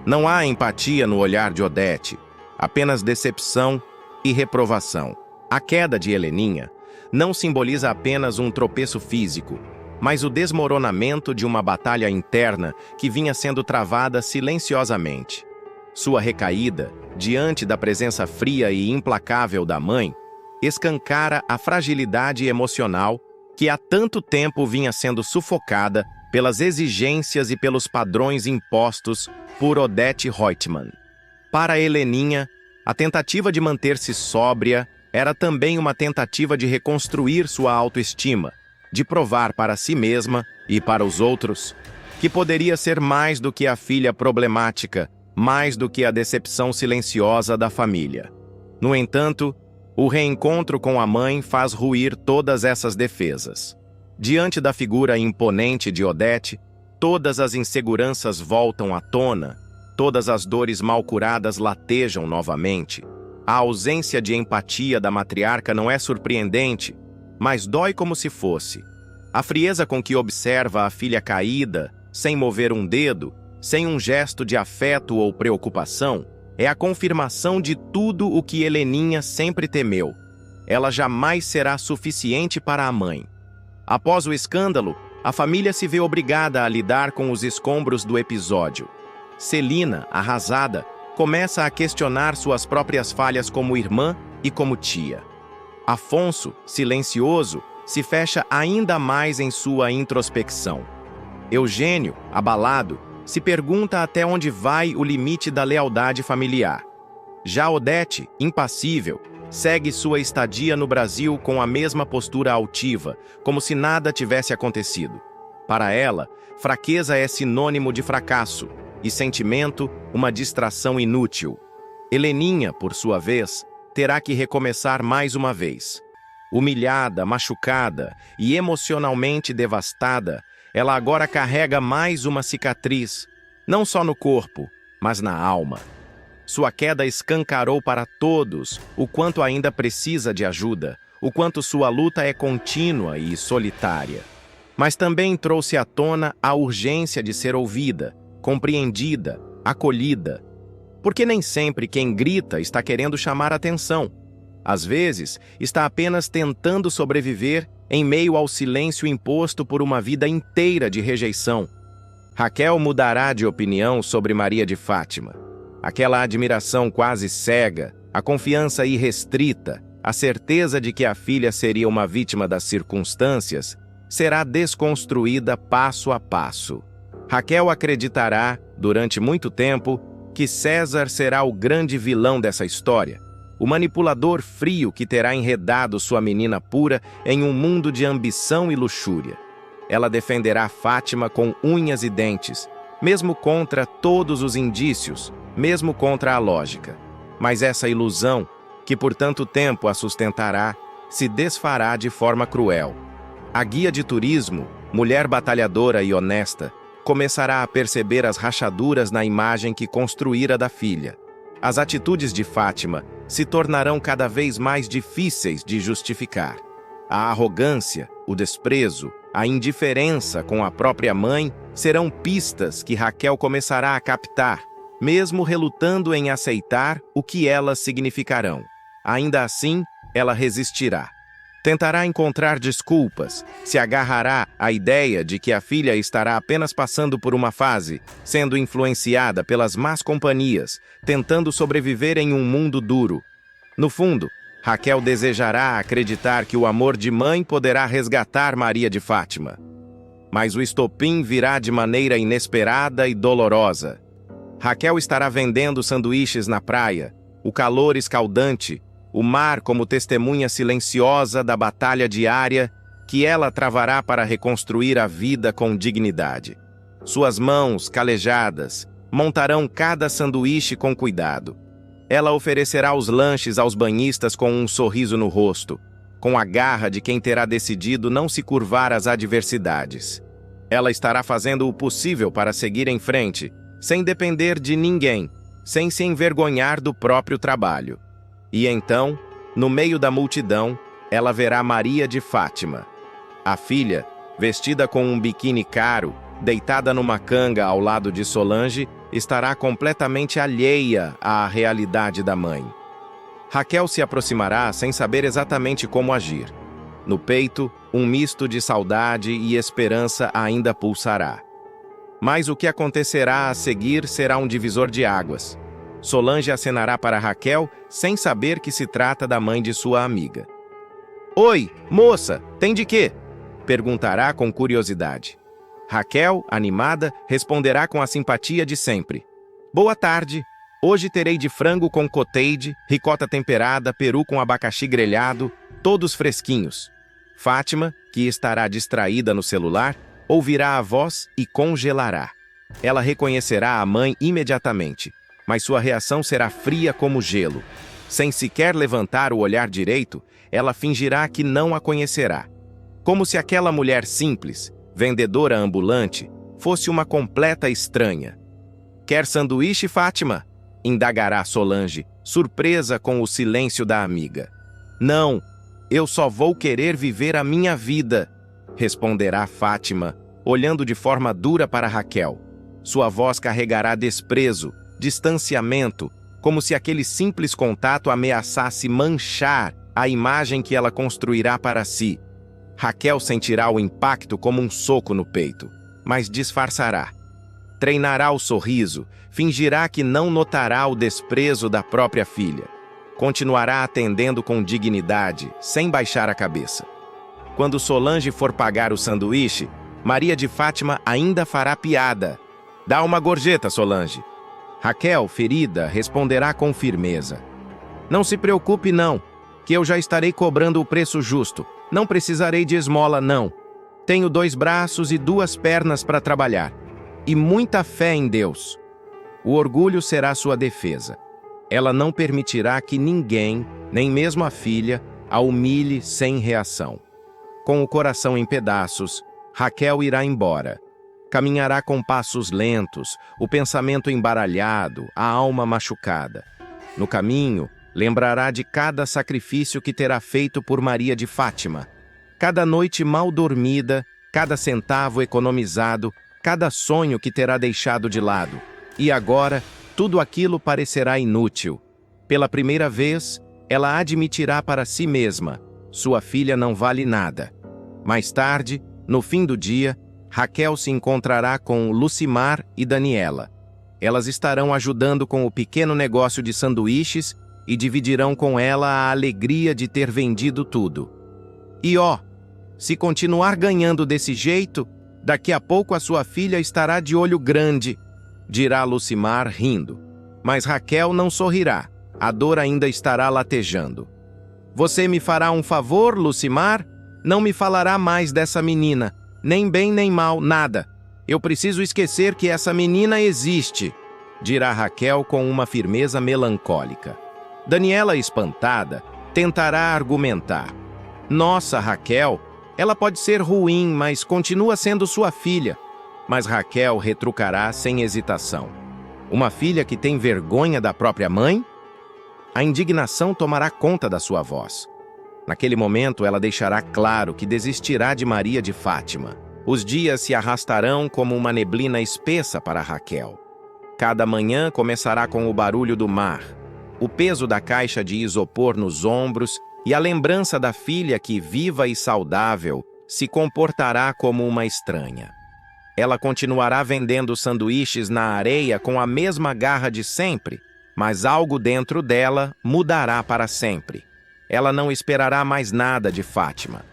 Não há empatia no olhar de Odete, apenas decepção e reprovação. A queda de Heleninha não simboliza apenas um tropeço físico, mas o desmoronamento de uma batalha interna que vinha sendo travada silenciosamente. Sua recaída, diante da presença fria e implacável da mãe, escancara a fragilidade emocional que há tanto tempo vinha sendo sufocada pelas exigências e pelos padrões impostos por Odete Reutemann. Para Heleninha, a tentativa de manter-se sóbria era também uma tentativa de reconstruir sua autoestima, de provar para si mesma e para os outros que poderia ser mais do que a filha problemática, mais do que a decepção silenciosa da família. No entanto, o reencontro com a mãe faz ruir todas essas defesas. Diante da figura imponente de Odete, todas as inseguranças voltam à tona, todas as dores mal curadas latejam novamente. A ausência de empatia da matriarca não é surpreendente, mas dói como se fosse. A frieza com que observa a filha caída, sem mover um dedo, sem um gesto de afeto ou preocupação, é a confirmação de tudo o que Heleninha sempre temeu. Ela jamais será suficiente para a mãe. Após o escândalo, a família se vê obrigada a lidar com os escombros do episódio. Celina, arrasada, começa a questionar suas próprias falhas como irmã e como tia. Afonso, silencioso, se fecha ainda mais em sua introspecção. Eugênio, abalado, se pergunta até onde vai o limite da lealdade familiar. Já Odete, impassível, segue sua estadia no Brasil com a mesma postura altiva, como se nada tivesse acontecido. Para ela, fraqueza é sinônimo de fracasso, e sentimento, uma distração inútil. Heleninha, por sua vez, terá que recomeçar mais uma vez. Humilhada, machucada e emocionalmente devastada, ela agora carrega mais uma cicatriz, não só no corpo, mas na alma. Sua queda escancarou para todos o quanto ainda precisa de ajuda, o quanto sua luta é contínua e solitária. Mas também trouxe à tona a urgência de ser ouvida, compreendida, acolhida. Porque nem sempre quem grita está querendo chamar atenção. Às vezes, está apenas tentando sobreviver em meio ao silêncio imposto por uma vida inteira de rejeição. Raquel mudará de opinião sobre Maria de Fátima. Aquela admiração quase cega, a confiança irrestrita, a certeza de que a filha seria uma vítima das circunstâncias, será desconstruída passo a passo. Raquel acreditará, durante muito tempo, que César será o grande vilão dessa história, o manipulador frio que terá enredado sua menina pura em um mundo de ambição e luxúria. Ela defenderá Fátima com unhas e dentes, mesmo contra todos os indícios, mesmo contra a lógica. Mas essa ilusão, que por tanto tempo a sustentará, se desfará de forma cruel. A guia de turismo, mulher batalhadora e honesta, começará a perceber as rachaduras na imagem que construíra da filha. As atitudes de Fátima se tornarão cada vez mais difíceis de justificar. A arrogância, o desprezo, a indiferença com a própria mãe serão pistas que Raquel começará a captar, mesmo relutando em aceitar o que elas significarão. Ainda assim, ela resistirá. Tentará encontrar desculpas, se agarrará à ideia de que a filha estará apenas passando por uma fase, sendo influenciada pelas más companhias, tentando sobreviver em um mundo duro. No fundo, Raquel desejará acreditar que o amor de mãe poderá resgatar Maria de Fátima. Mas o estopim virá de maneira inesperada e dolorosa. Raquel estará vendendo sanduíches na praia, o calor escaldante, o mar como testemunha silenciosa da batalha diária que ela travará para reconstruir a vida com dignidade. Suas mãos, calejadas, montarão cada sanduíche com cuidado. Ela oferecerá os lanches aos banhistas com um sorriso no rosto, com a garra de quem terá decidido não se curvar às adversidades. Ela estará fazendo o possível para seguir em frente, sem depender de ninguém, sem se envergonhar do próprio trabalho. E então, No meio da multidão, ela verá Maria de Fátima. A filha, vestida com um biquíni caro, deitada numa canga ao lado de Solange, estará completamente alheia à realidade da mãe. Raquel se aproximará sem saber exatamente como agir. No peito, um misto de saudade e esperança ainda pulsará. Mas o que acontecerá a seguir será um divisor de águas. Solange acenará para Raquel sem saber que se trata da mãe de sua amiga. "Oi, moça, tem de quê?" perguntará com curiosidade. Raquel, animada, responderá com a simpatia de sempre. "Boa tarde. Hoje terei de frango com cottage, ricota temperada, peru com abacaxi grelhado, todos fresquinhos." Fátima, que estará distraída no celular, ouvirá a voz e congelará. Ela reconhecerá a mãe imediatamente, mas sua reação será fria como gelo. Sem sequer levantar o olhar direito, ela fingirá que não a conhecerá. Como se aquela mulher simples, vendedora ambulante, fosse uma completa estranha. "Quer sanduíche, Fátima?" indagará Solange, surpresa com o silêncio da amiga. "Não, eu só vou querer viver a minha vida", responderá Fátima, olhando de forma dura para Raquel. Sua voz carregará desprezo, distanciamento, como se aquele simples contato ameaçasse manchar a imagem que ela construirá para si. Raquel sentirá o impacto como um soco no peito, mas disfarçará. Treinará o sorriso, fingirá que não notará o desprezo da própria filha. Continuará atendendo com dignidade, sem baixar a cabeça. Quando Solange for pagar o sanduíche, Maria de Fátima ainda fará piada. "Dá uma gorjeta, Solange." Raquel, ferida, responderá com firmeza. "Não se preocupe não, que eu já estarei cobrando o preço justo. Não precisarei de esmola, não. Tenho 2 braços e 2 pernas para trabalhar. E muita fé em Deus." O orgulho será sua defesa. Ela não permitirá que ninguém, nem mesmo a filha, a humilhe sem reação. Com o coração em pedaços, Raquel irá embora. Caminhará com passos lentos, o pensamento embaralhado, a alma machucada. No caminho, lembrará de cada sacrifício que terá feito por Maria de Fátima. Cada noite mal dormida, cada centavo economizado, cada sonho que terá deixado de lado. E agora, tudo aquilo parecerá inútil. Pela primeira vez, ela admitirá para si mesma: sua filha não vale nada. Mais tarde, no fim do dia, Raquel se encontrará com Lucimar e Daniela. Elas estarão ajudando com o pequeno negócio de sanduíches e dividirão com ela a alegria de ter vendido tudo. "E se continuar ganhando desse jeito, daqui a pouco a sua filha estará de olho grande", dirá Lucimar rindo. Mas Raquel não sorrirá, a dor ainda estará latejando. "Você me fará um favor, Lucimar? Não me falará mais dessa menina, nem bem nem mal, nada. Eu preciso esquecer que essa menina existe", dirá Raquel com uma firmeza melancólica. Daniela, espantada, tentará argumentar. "Nossa, Raquel, ela pode ser ruim, mas continua sendo sua filha." Mas Raquel retrucará sem hesitação. Uma filha que tem vergonha da própria mãe? A indignação tomará conta da sua voz. Naquele momento, ela deixará claro que desistirá de Maria de Fátima. Os dias se arrastarão como uma neblina espessa para Raquel. Cada manhã começará com o barulho do mar, o peso da caixa de isopor nos ombros e a lembrança da filha que, viva e saudável, se comportará como uma estranha. Ela continuará vendendo sanduíches na areia com a mesma garra de sempre, mas algo dentro dela mudará para sempre. Ela não esperará mais nada de Fátima.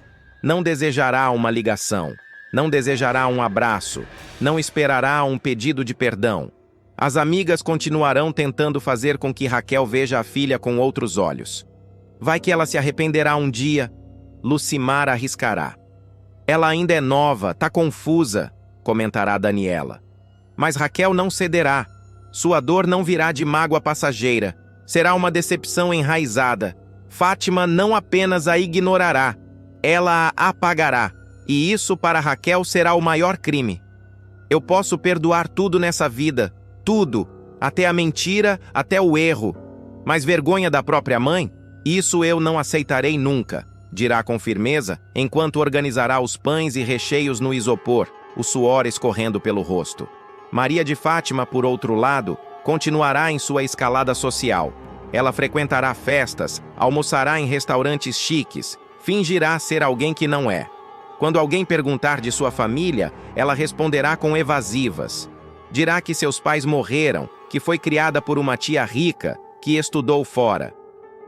Não desejará uma ligação, não desejará um abraço, não esperará um pedido de perdão. As amigas continuarão tentando fazer com que Raquel veja a filha com outros olhos. Vai que ela se arrependerá um dia. Lucimar arriscará. "Ela ainda é nova, tá confusa", comentará Daniela. Mas Raquel não cederá. Sua dor não virá de mágoa passageira. Será uma decepção enraizada. Fátima não apenas a ignorará, ela a apagará. E isso para Raquel será o maior crime. Eu posso perdoar tudo nessa vida, tudo, até a mentira, até o erro. Mas vergonha da própria mãe? Isso eu não aceitarei nunca, dirá com firmeza, enquanto organizará os pães e recheios no isopor, o suor escorrendo pelo rosto. Maria de Fátima, por outro lado, continuará em sua escalada social. Ela frequentará festas, almoçará em restaurantes chiques, fingirá ser alguém que não é. Quando alguém perguntar de sua família, ela responderá com evasivas. Dirá que seus pais morreram, que foi criada por uma tia rica, que estudou fora.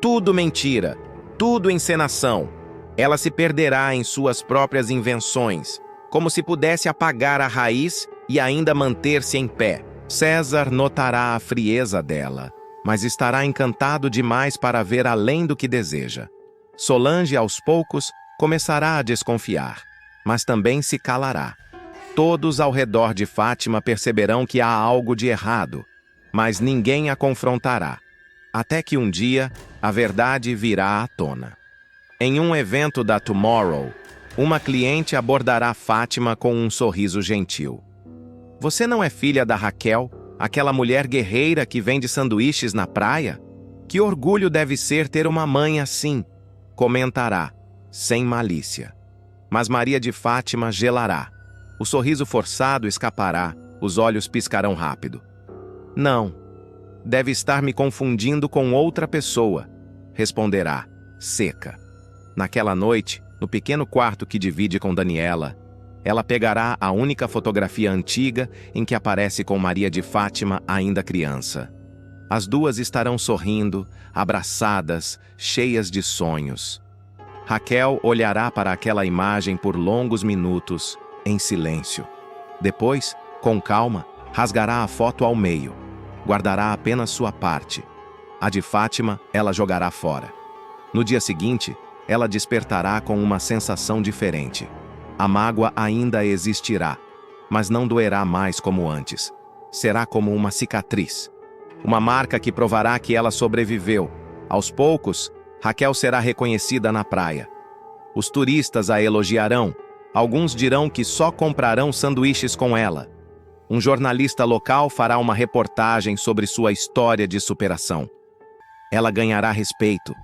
Tudo mentira, tudo encenação. Ela se perderá em suas próprias invenções, como se pudesse apagar a raiz e ainda manter-se em pé. César notará a frieza dela, mas estará encantado demais para ver além do que deseja. Solange, aos poucos, começará a desconfiar, mas também se calará. Todos ao redor de Fátima perceberão que há algo de errado, mas ninguém a confrontará. Até que um dia, a verdade virá à tona. Em um evento da Tomorrow, uma cliente abordará Fátima com um sorriso gentil. Você não é filha da Raquel, aquela mulher guerreira que vende sanduíches na praia? Que orgulho deve ser ter uma mãe assim, comentará, sem malícia. Mas Maria de Fátima gelará. O sorriso forçado escapará, os olhos piscarão rápido. Não, deve estar me confundindo com outra pessoa, responderá, seca. Naquela noite, no pequeno quarto que divide com Daniela, ela pegará a única fotografia antiga em que aparece com Maria de Fátima ainda criança. As duas estarão sorrindo, abraçadas, cheias de sonhos. Raquel olhará para aquela imagem por longos minutos, em silêncio. Depois, com calma, rasgará a foto ao meio. Guardará apenas sua parte. A de Fátima, ela jogará fora. No dia seguinte, ela despertará com uma sensação diferente. A mágoa ainda existirá, mas não doerá mais como antes. Será como uma cicatriz. Uma marca que provará que ela sobreviveu. Aos poucos, Raquel será reconhecida na praia. Os turistas a elogiarão. Alguns dirão que só comprarão sanduíches com ela. Um jornalista local fará uma reportagem sobre sua história de superação. Ela ganhará respeito.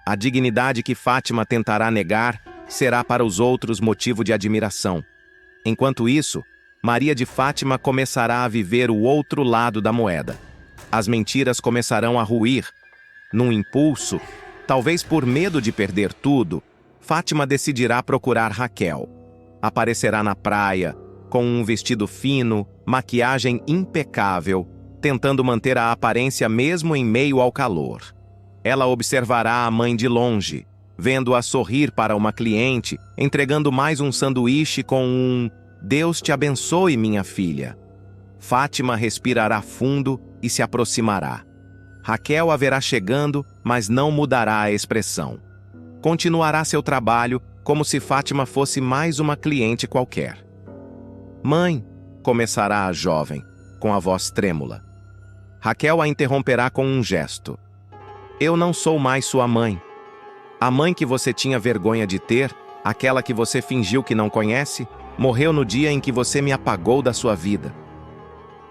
A dignidade que Fátima tentará negar será para os outros motivo de admiração. Enquanto isso, Maria de Fátima começará a viver o outro lado da moeda. As mentiras começarão a ruir. Num impulso, talvez por medo de perder tudo, Fátima decidirá procurar Raquel. Aparecerá na praia, com um vestido fino, maquiagem impecável, tentando manter a aparência mesmo em meio ao calor. Ela observará a mãe de longe, vendo-a sorrir para uma cliente, entregando mais um sanduíche com um "Deus te abençoe, minha filha". Fátima respirará fundo e se aproximará. Raquel a verá chegando, mas não mudará a expressão. Continuará seu trabalho como se Fátima fosse mais uma cliente qualquer. "Mãe", começará a jovem, com a voz trêmula. Raquel a interromperá com um gesto. "Eu não sou mais sua mãe. A mãe que você tinha vergonha de ter, aquela que você fingiu que não conhece, morreu no dia em que você me apagou da sua vida."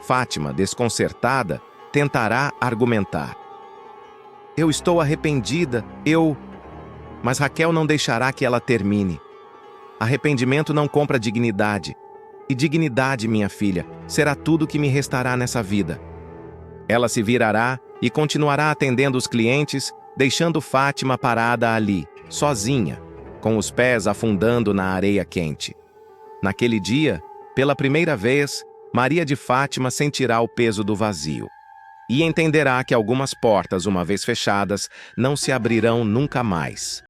Fátima, desconcertada, tentará argumentar. "Eu estou arrependida, Mas Raquel não deixará que ela termine. Arrependimento não compra dignidade. E dignidade, minha filha, será tudo que me restará nessa vida. Ela se virará e continuará atendendo os clientes, deixando Fátima parada ali, sozinha, com os pés afundando na areia quente. Naquele dia, pela primeira vez, Maria de Fátima sentirá o peso do vazio. E entenderá que algumas portas, uma vez fechadas, não se abrirão nunca mais.